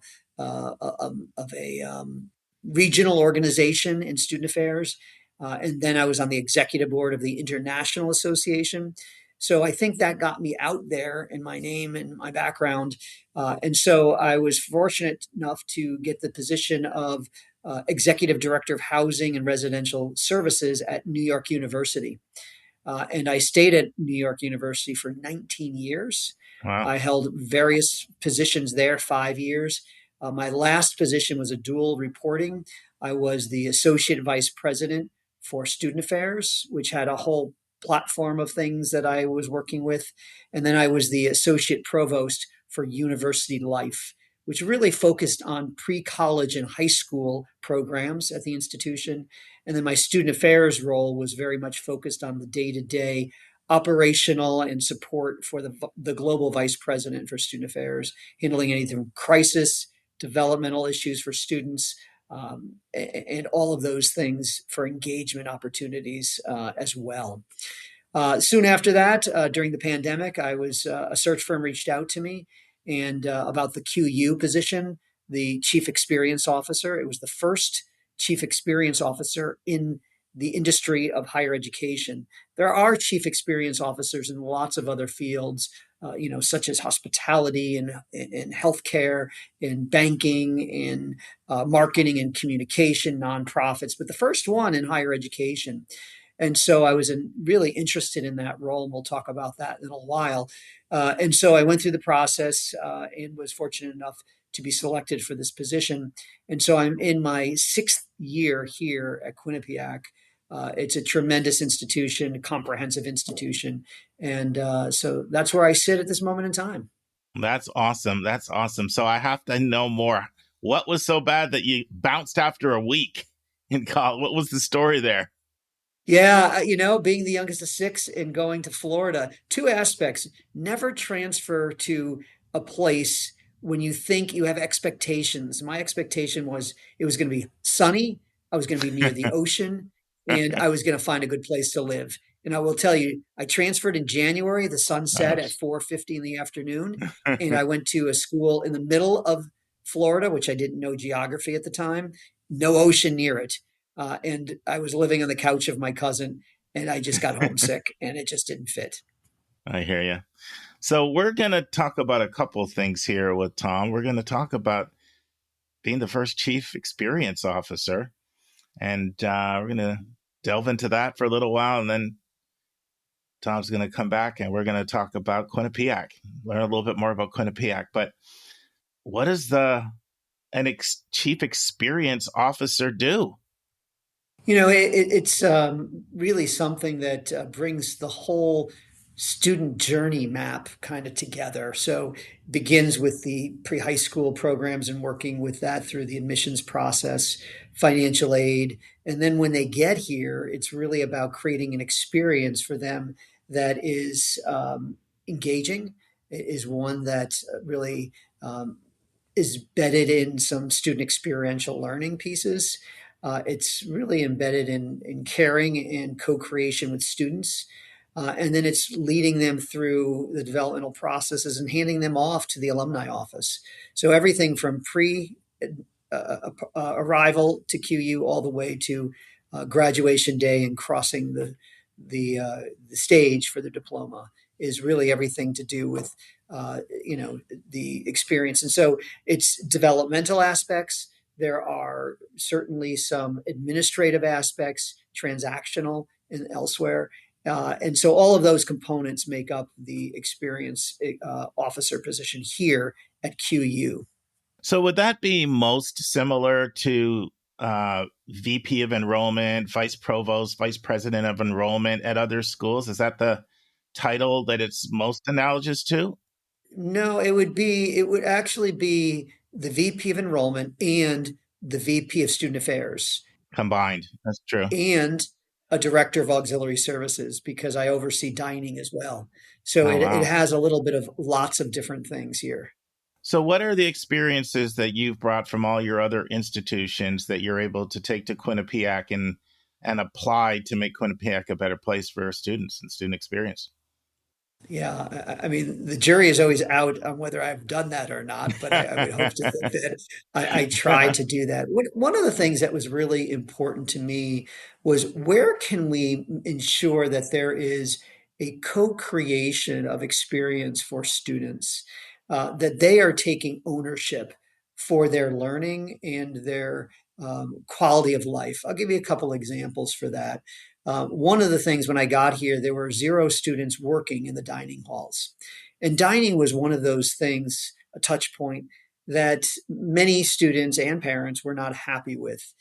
regional organization in student affairs. And then I was on the executive board of the International Association. So I think that got me out there in my name and my background. And so I was fortunate enough to get the position of executive director of housing and residential services at New York University. And I stayed at New York University for 19 years. Wow. I held various positions there, 5 years. My last position was a dual reporting. I was the associate vice president for student affairs, which had a whole platform of things that I was working with. And then I was the associate provost for university life, which really focused on pre-college and high school programs at the institution. And then my student affairs role was very much focused on the day-to-day operational and support for the global vice president for student affairs, handling anything from crisis, developmental issues for students, and all of those things for engagement opportunities as well. Soon after that, during the pandemic, a search firm reached out to me and about the QU position, the chief experience officer. It was the first chief experience officer in the industry of higher education. There are chief experience officers in lots of other fields, such as hospitality and healthcare, in banking, in marketing and communication, nonprofits, but the first one in higher education. And so I was really interested in that role, and we'll talk about that in a while. And so I went through the process and was fortunate enough to be selected for this position. And so I'm in my 6th year here at Quinnipiac. It's a tremendous institution, a comprehensive institution. And so that's where I sit at this moment in time. That's awesome. That's awesome. So I have to know more. What was so bad that you bounced after a week in college? What was the story there? Yeah, being the youngest of six and going to Florida, two aspects. Never transfer to a place when you think you have expectations. My expectation was it was going to be sunny, I was going to be near the ocean, and I was going to find a good place to live. And I will tell you, I transferred in January, the sun set at 4:50 in the afternoon, and I went to a school in the middle of Florida, which I didn't know geography at the time, no ocean near it. And I was living on the couch of my cousin, and I just got homesick, and it just didn't fit. I hear you. So we're going to talk about a couple of things here with Tom. We're going to talk about being the first chief experience officer, and we're going to delve into that for a little while, and then Tom's going to come back, and we're going to talk about Quinnipiac, learn a little bit more about Quinnipiac. But what does chief experience officer do? It's really something that brings the whole student journey map kind of together. So begins with the pre-high school programs and working with that through the admissions process, financial aid. And then when they get here, it's really about creating an experience for them that is engaging, is one that really is embedded in some student experiential learning pieces. It's really embedded in caring and co-creation with students. And then it's leading them through the developmental processes and handing them off to the alumni office. So everything from arrival to QU all the way to graduation day and crossing the stage for the diploma is really everything to do with the experience. And so it's developmental aspects. There are certainly some administrative aspects, transactional and elsewhere. And so all of those components make up the experience officer position here at QU. So would that be most similar to VP of enrollment, vice provost, vice president of enrollment at other schools? Is that the title that it's most analogous to? No, it would actually be the VP of enrollment and the VP of student affairs Combined. That's true. and a director of auxiliary services because I oversee dining as well. So it has a little bit of lots of different things here. So what are the experiences that you've brought from all your other institutions that you're able to take to Quinnipiac and apply to make Quinnipiac a better place for students and student experience? Yeah, I mean, the jury is always out on whether I've done that or not, but I would hope to think that I try to do that. One of the things that was really important to me was where can we ensure that there is a co-creation of experience for students, that they are taking ownership for their learning and their quality of life. I'll give you a couple examples for that. One of the things when I got here, there were 0 students working in the dining halls. And dining was one of those things, a touch point, that many students and parents were not happy with.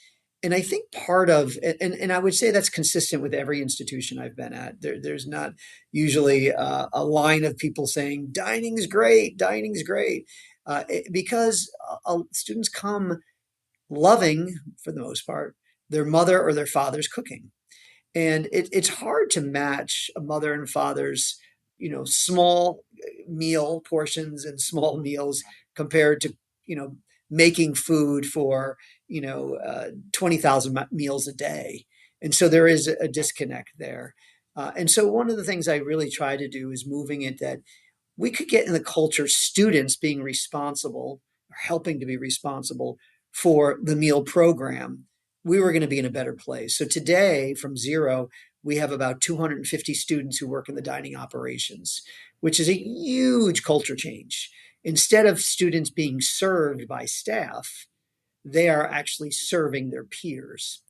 And I think part of, and I would say that's consistent with every institution I've been at. There's not usually a line of people saying, dining's great, because students come loving, for the most part, their mother or their father's cooking. And it's hard to match a mother and father's, small meal portions and small meals compared to, making food for, 20,000 meals a day. And so there is a disconnect there. And so one of the things I really try to do is moving it that we could get in the culture students being responsible or helping to be responsible for the meal program. We were going to be in a better place. So today, from 0, we have about 250 students who work in the dining operations, which is a huge culture change. Instead of students being served by staff, they are actually serving their peers.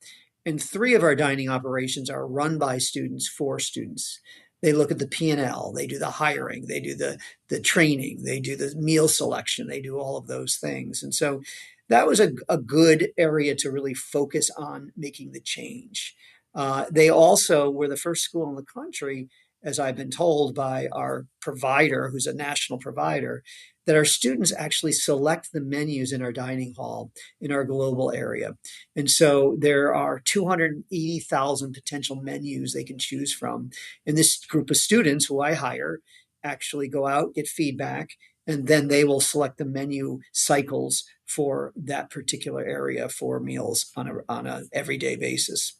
And 3 of our dining operations are run by students for students. They look at the P&L, they do the hiring, they do the training, they do the meal selection, they do all of those things. And so that was a good area to really focus on making the change. They also were the first school in the country, as I've been told by our provider, who's a national provider, that our students actually select the menus in our dining hall in our global area. And so there are 280,000 potential menus they can choose from. And this group of students who I hire actually go out, get feedback, and then they will select the menu cycles for that particular area for meals on a everyday basis.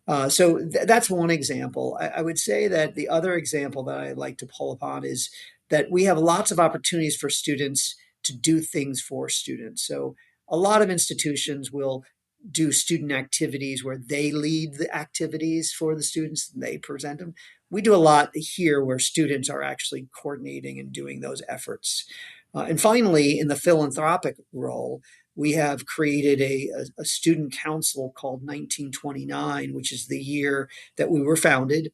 That's one example. I would say that the other example that I like to pull upon is that we have lots of opportunities for students to do things for students. So a lot of institutions will do student activities where they lead the activities for the students and they present them. We do a lot here where students are actually coordinating and doing those efforts. And finally, in the philanthropic role, we have created a student council called 1929, which is the year that we were founded,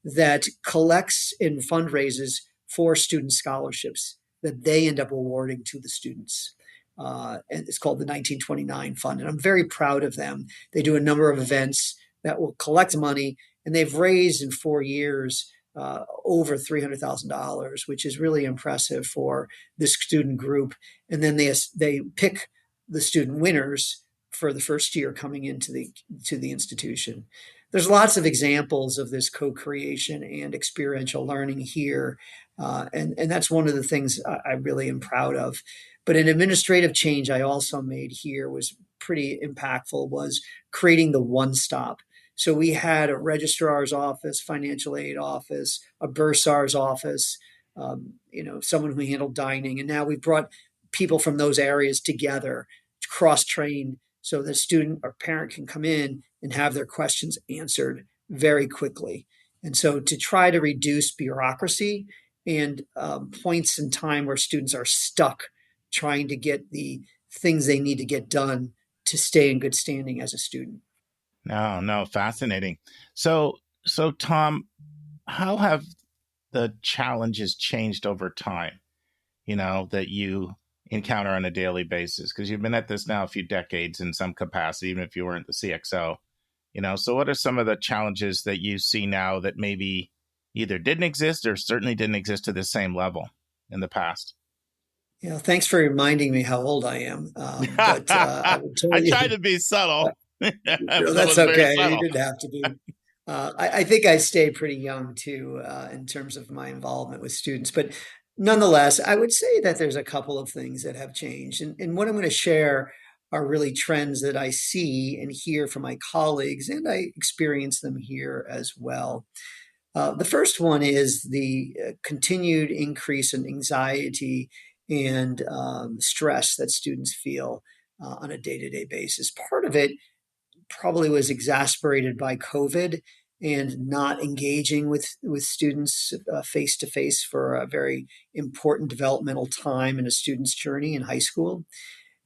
that collects and fundraises for student scholarships that they end up awarding to the students. And it's called the 1929 Fund. And I'm very proud of them. They do a number of events that will collect money, and they've raised in 4 years over $300,000, which is really impressive for this student group. And then they pick the student winners for the first year coming into the institution. There's lots of examples of this co-creation and experiential learning here, and that's one of the things I really am proud of. But an administrative change I also made here was pretty impactful, was creating the one-stop. So we had a registrar's office, financial aid office, a bursar's office, someone who handled dining, and now we've brought people from those areas together, cross-trained, so the student or parent can come in and have their questions answered very quickly. And so to try to reduce bureaucracy and points in time where students are stuck trying to get the things they need to get done to stay in good standing as a student. No, fascinating. So Tom, how have the challenges changed over time, that you encounter on a daily basis? Because you've been at this now a few decades in some capacity, even if you weren't the CXO. So what are some of the challenges that you see now that maybe either didn't exist or certainly didn't exist to the same level in the past? Thanks for reminding me how old I am. But I would tell you, I try to be subtle. That's okay. You didn't have to be. I think I stay pretty young too, in terms of my involvement with students. But nonetheless, I would say that there's a couple of things that have changed. And what I'm going to share are really trends that I see and hear from my colleagues, and I experience them here as well. The first one is the continued increase in anxiety and stress that students feel on a day-to-day basis. Part of it probably was exacerbated by COVID and not engaging with students face to face for a very important developmental time in a student's journey in high school.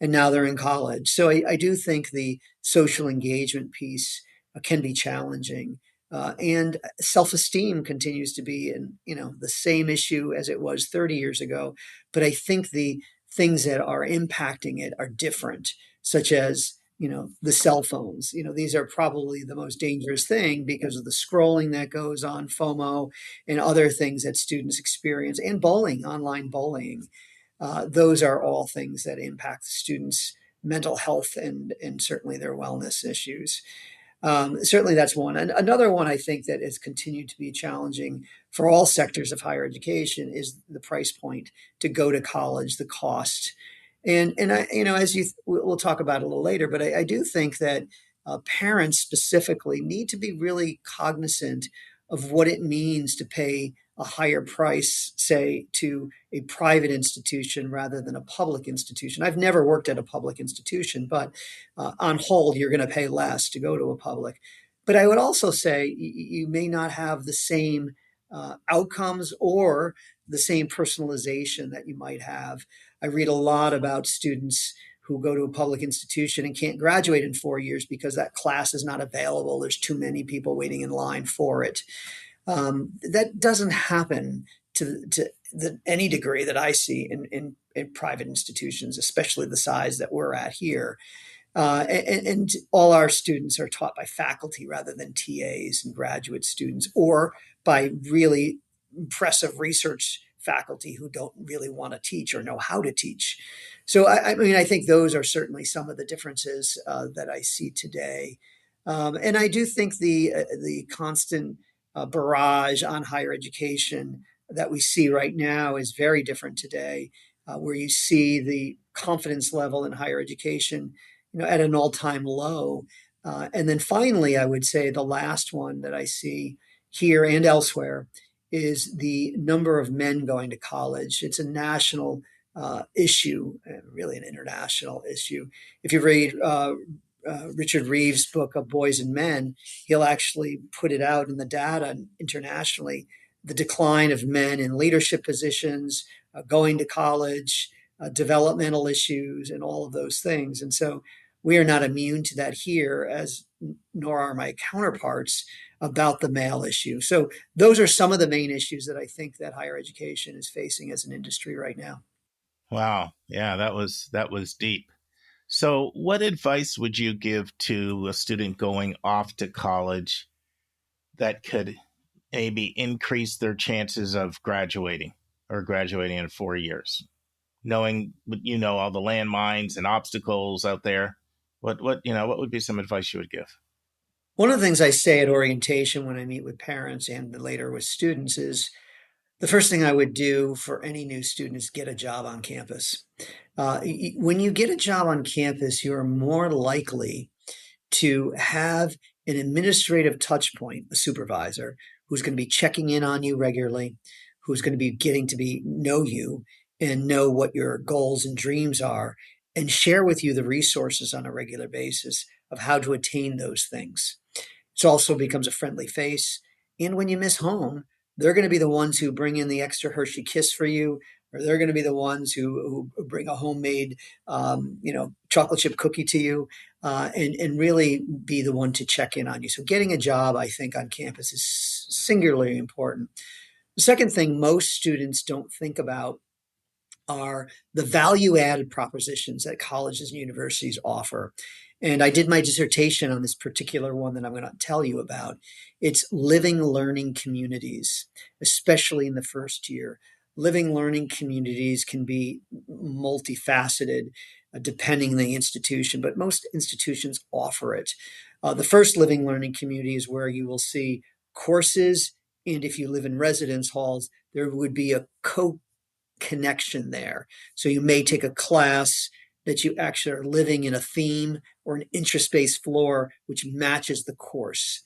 And now they're in college. So I do think the social engagement piece can be challenging. And self-esteem continues to be the same issue as it was 30 years ago. But I think the things that are impacting it are different, such as the cell phones. These are probably the most dangerous thing because of the scrolling that goes on, FOMO, and other things that students experience, and bullying, online bullying. Those are all things that impact the students' mental health and certainly their wellness issues. Certainly that's one. And another one I think that has continued to be challenging for all sectors of higher education is the price point to go to college, the cost. And I, as we'll talk about it a little later, but I do think that parents specifically need to be really cognizant of what it means to pay a higher price, say, to a private institution rather than a public institution. I've never worked at a public institution, but on whole, you're going to pay less to go to a public. But I would also say you may not have the same outcomes or the same personalization that you might have. I read a lot about students who go to a public institution and can't graduate in 4 years because that class is not available. There's too many people waiting in line for it. That doesn't happen to any degree that I see in private institutions, especially the size that we're at here. And all our students are taught by faculty rather than TAs and graduate students, or by really impressive research faculty who don't really want to teach or know how to teach. So, I mean, I think those are certainly some of the differences that I see today. And I do think the constant barrage on higher education that we see right now is very different today, where you see the confidence level in higher education, at an all-time low. And then finally, I would say the last one that I see here and elsewhere is the number of men going to college. It's a national issue, really an international issue. If you read Richard Reeves' book of Boys and Men, he'll actually put it out in the data internationally, the decline of men in leadership positions, going to college, developmental issues, and all of those things. And so we are not immune to that here, as nor are my counterparts about the male issue. So those are some of the main issues that I think that higher education is facing as an industry right now. Wow. Yeah, that was deep. So what advice would you give to a student going off to college that could maybe increase their chances of graduating in 4 years? Knowing, all the landmines and obstacles out there, what would be some advice you would give? One of the things I say at orientation when I meet with parents and later with students is the first thing I would do for any new student is get a job on campus. When you get a job on campus, you are more likely to have an administrative touch point, a supervisor, who's going to be checking in on you regularly, who's going to be getting to know you and know what your goals and dreams are, and share with you the resources on a regular basis of how to attain those things. It also becomes a friendly face. And when you miss home, they're going to be the ones who bring in the extra Hershey Kiss for you, or they're going to be the ones who bring a homemade, chocolate chip cookie to you, and really be the one to check in on you. So getting a job, I think, on campus is singularly important. The second thing most students don't think about are the value-added propositions that colleges and universities offer. And I did my dissertation on this particular one that I'm going to tell you about. It's living learning communities, especially in the first year. Living learning communities can be multifaceted depending on the institution, but most institutions offer it. The first living learning community is where you will see courses, and if you live in residence halls, there would be a connection there. So you may take a class that you actually are living in a theme or an interest-based floor which matches the course.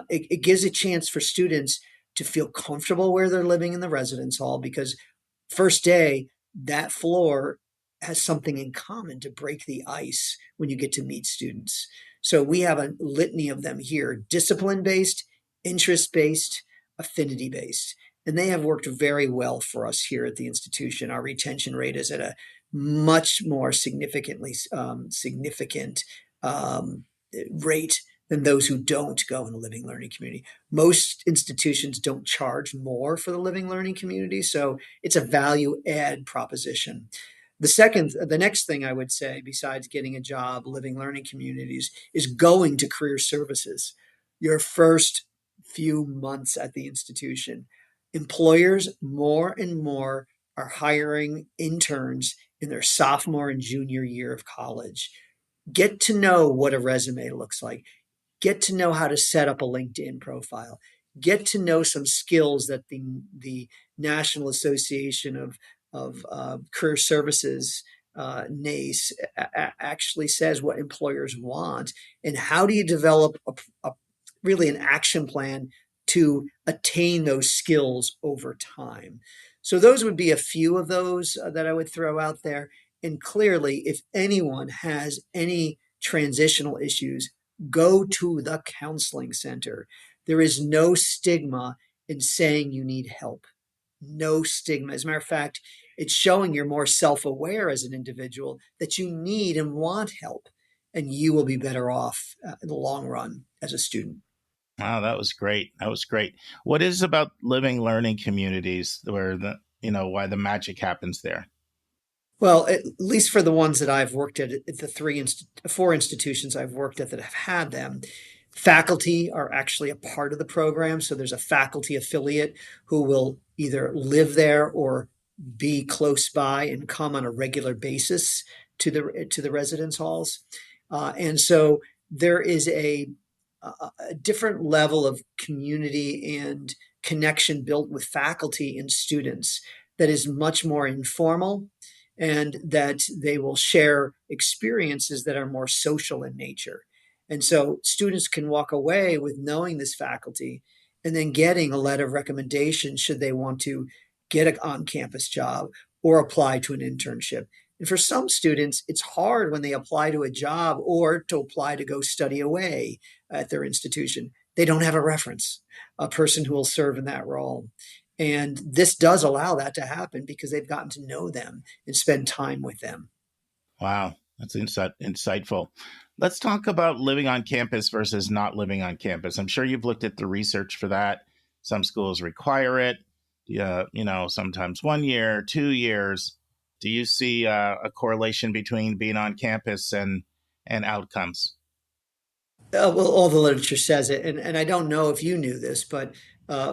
It gives a chance for students to feel comfortable where they're living in the residence hall, because first day, that floor has something in common to break the ice when you get to meet students. So we have a litany of them here: discipline-based, interest-based, affinity-based. And they have worked very well for us here at the institution. Our retention rate is at a much more significant rate than those who don't go in the living learning community. Most institutions don't charge more for the living learning community, so it's a value add proposition. The next thing I would say, besides getting a job, living learning communities, is going to career services. Your first few months at the institution, employers more and more are hiring interns in their sophomore and junior year of college. Get to know what a resume looks like. Get to know how to set up a LinkedIn profile. Get to know some skills that the National Association of Career Services, NACE, actually says what employers want, and how do you develop really an action plan to attain those skills over time. So those would be a few of those that I would throw out there. And clearly, if anyone has any transitional issues, go to the counseling center. There is no stigma in saying you need help. No stigma. As a matter of fact, it's showing you're more self-aware as an individual that you need and want help, and you will be better off in the long run as a student. Wow, that was great. That was great. What is about living learning communities where why the magic happens there? Well, at least for the ones that I've worked at the four institutions I've worked at that have had them, faculty are actually a part of the program. So there's a faculty affiliate who will either live there or be close by and come on a regular basis to the residence halls. And so there is a different level of community and connection built with faculty and students that is much more informal, and that they will share experiences that are more social in nature. And so students can walk away with knowing this faculty and then getting a letter of recommendation should they want to get an on campus job or apply to an internship. And for some students, it's hard when they apply to a job or to apply to go study away at their institution. They don't have a reference, a person who will serve in that role. And this does allow that to happen because they've gotten to know them and spend time with them. Wow, that's insightful. Let's talk about living on campus versus not living on campus. I'm sure you've looked at the research for that. Some schools require it, sometimes 1 year, 2 years. Do you see a correlation between being on campus and outcomes? Well, all the literature says it. And I don't know if you knew this, but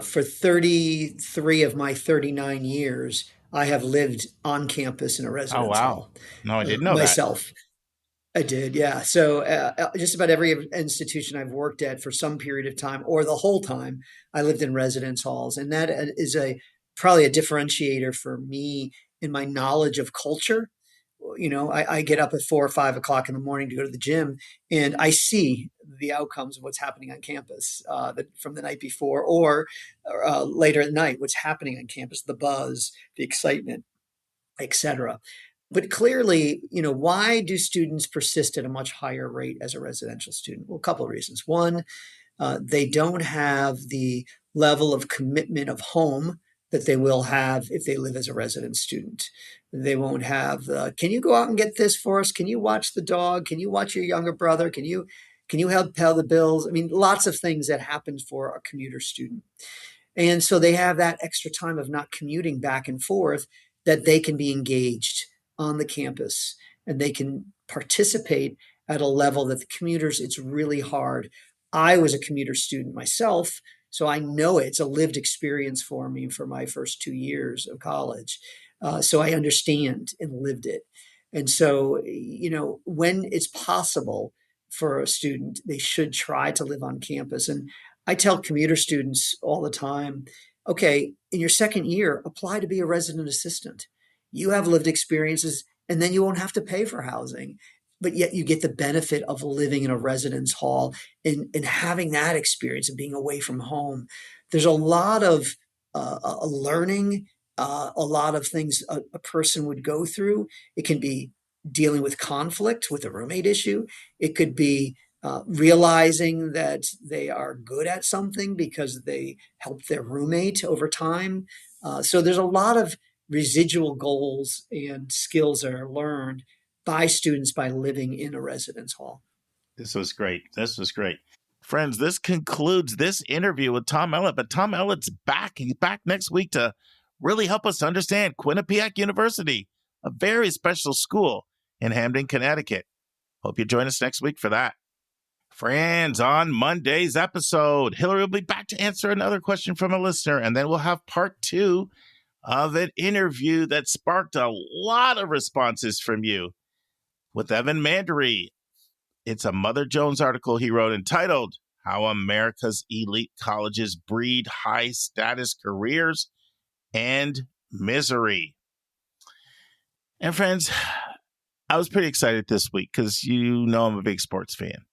for 33 of my 39 years, I have lived on campus in a Oh, residence wow. hall No, I didn't know that. myself. I did, yeah. So just about every institution I've worked at for some period of time or the whole time, I lived in residence halls. And that is probably a differentiator for me in my knowledge of culture. I get up at 4 or 5 o'clock in the morning to go to the gym, and I see the outcomes of what's happening on campus from the night before or later at night, what's happening on campus, the buzz, the excitement, etc. But clearly, why do students persist at a much higher rate as a residential student? Well, a couple of reasons. One, they don't have the level of commitment of home that they will have if they live as a resident student. They won't have, can you go out and get this for us? Can you watch the dog? Can you watch your younger brother? Can you help pay the bills? I mean, lots of things that happen for a commuter student. And so they have that extra time of not commuting back and forth that they can be engaged on the campus and they can participate at a level that the commuters, it's really hard. I was a commuter student myself, so I know it's a lived experience for me for my first 2 years of college. So I understand and lived it. And so, when it's possible for a student, they should try to live on campus. And I tell commuter students all the time, okay, in your second year, apply to be a resident assistant. You have lived experiences, and then you won't have to pay for housing. But yet you get the benefit of living in a residence hall and having that experience of being away from home. There's a lot of learning, a lot of things a person would go through. It can be dealing with conflict with a roommate issue. It could be realizing that they are good at something because they helped their roommate over time. So there's a lot of residual goals and skills that are learned by students by living in a residence hall. This was great. Friends, this concludes this interview with Tom Ellett, but Tom Ellett's back. He's back next week to really help us understand Quinnipiac University, a very special school in Hamden, Connecticut. Hope you join us next week for that. Friends, on Monday's episode, Hilary will be back to answer another question from a listener, and then we'll have part 2 of an interview that sparked a lot of responses from you with Evan Mandery. It's a Mother Jones article he wrote entitled, How America's Elite Colleges Breed High-Status Careers and Misery. And friends, I was pretty excited this week because I'm a big sports fan.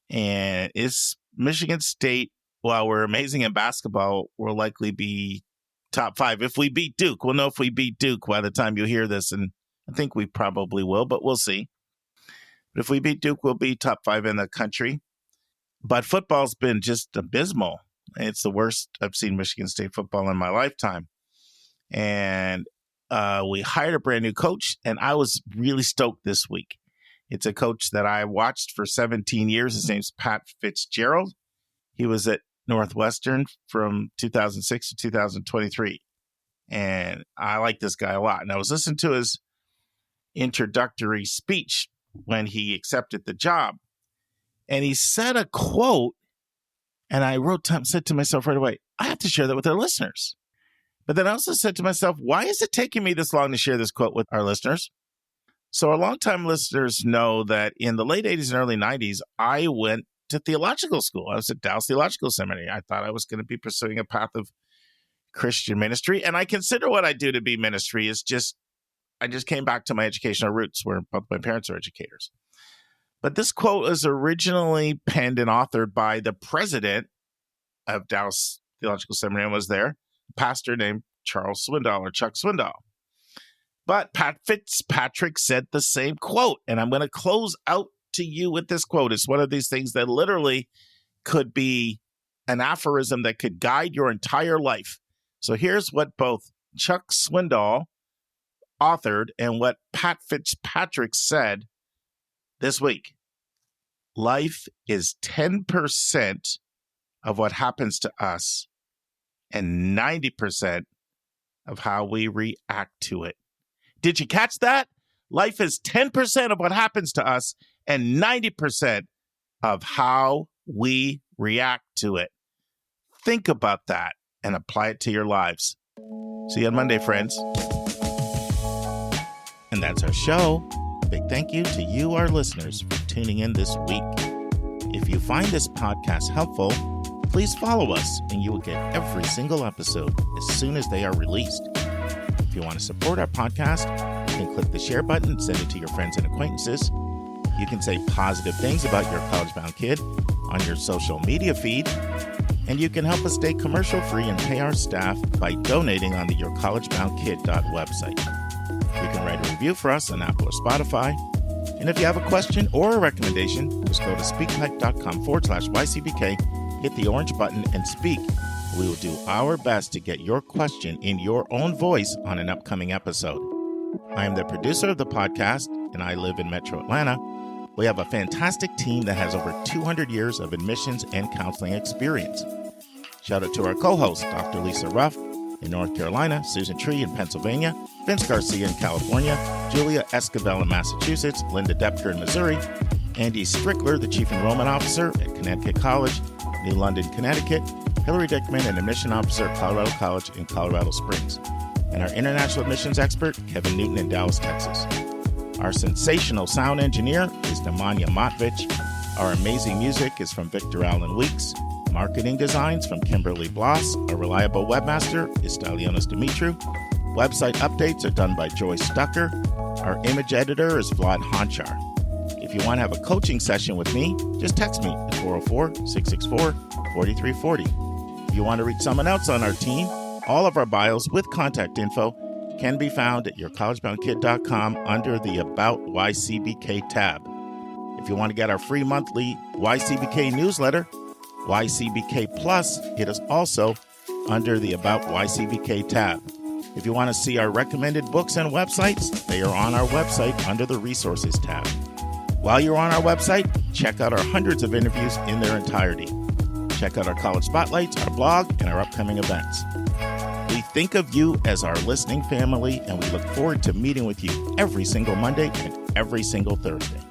And it's Michigan State, while we're amazing in basketball, will likely be top 5. If we beat Duke, we'll know if we beat Duke by the time you hear this. And I think we probably will, but we'll see. But if we beat Duke, we'll be top 5 in the country. But football's been just abysmal. It's the worst I've seen Michigan State football in my lifetime. And we hired a brand new coach, and I was really stoked this week. It's a coach that I watched for 17 years. His name's Pat Fitzgerald. He was at Northwestern from 2006 to 2023. And I like this guy a lot. And I was listening to his introductory speech when he accepted the job. And he said a quote, and I said to myself right away, I have to share that with our listeners. But then I also said to myself, why is it taking me this long to share this quote with our listeners? So our longtime listeners know that in the late 80s and early 90s, I went to theological school. I was at Dallas Theological Seminary. I thought I was going to be pursuing a path of Christian ministry. And I consider what I do to be ministry is I just came back to my educational roots where both my parents are educators. But this quote was originally penned and authored by the president of Dallas Theological Seminary and was there, a pastor named Charles Swindoll or Chuck Swindoll. But Pat Fitzpatrick said the same quote, and I'm going to close out to you with this quote. It's one of these things that literally could be an aphorism that could guide your entire life. So here's what both Chuck Swindoll authored and what Pat Fitzpatrick said this week. Life is 10% of what happens to us and 90% of how we react to it. Did you catch that? Life is 10% of what happens to us and 90% of how we react to it. Think about that and apply it to your lives. See you on Monday, friends. And that's our show. Big thank you to you, our listeners, for tuning in this week. If you find this podcast helpful, please follow us and you will get every single episode as soon as they are released. If you want to support our podcast, you can click the share button and send it to your friends and acquaintances. You can say positive things about your college-bound kid on your social media feed. And you can help us stay commercial-free and pay our staff by donating on the yourcollegeboundkid website. You can write a review for us on Apple or Spotify. And if you have a question or a recommendation, just go to speakpipe.com/YCBK, hit the orange button, and speak. We will do our best to get your question in your own voice on an upcoming episode. I am the producer of the podcast, and I live in Metro Atlanta. We have a fantastic team that has over 200 years of admissions and counseling experience. Shout out to our co-host, Dr. Lisa Ruff in North Carolina, Susan Tree in Pennsylvania, Vince Garcia in California, Julia Esquivel in Massachusetts, Linda Depker in Missouri, Andy Strickler, the Chief Enrollment Officer at Connecticut College, New London, Connecticut, Hilary Dickman, an Admission Officer at Colorado College in Colorado Springs, and our International Admissions Expert, Kevin Newton in Dallas, Texas. Our sensational sound engineer is Nemanja Matvich. Our amazing music is from Victor Allen Weeks. Marketing designs from Kimberly Bloss. Our reliable webmaster is Stylionis Dimitru. Website updates are done by Joyce Stucker. Our image editor is Vlad Honchar. If you want to have a coaching session with me, just text me at 404-664-4340. If you want to reach someone else on our team, all of our bios with contact info can be found at yourcollegeboundkid.com under the About YCBK tab. If you want to get our free monthly YCBK newsletter, YCBK Plus, it is also under the About YCBK tab. If you want to see our recommended books and websites, they are on our website under the Resources tab. While you're on our website, check out our hundreds of interviews in their entirety. Check out our college spotlights, our blog, and our upcoming events. We think of you as our listening family, and we look forward to meeting with you every single Monday and every single Thursday.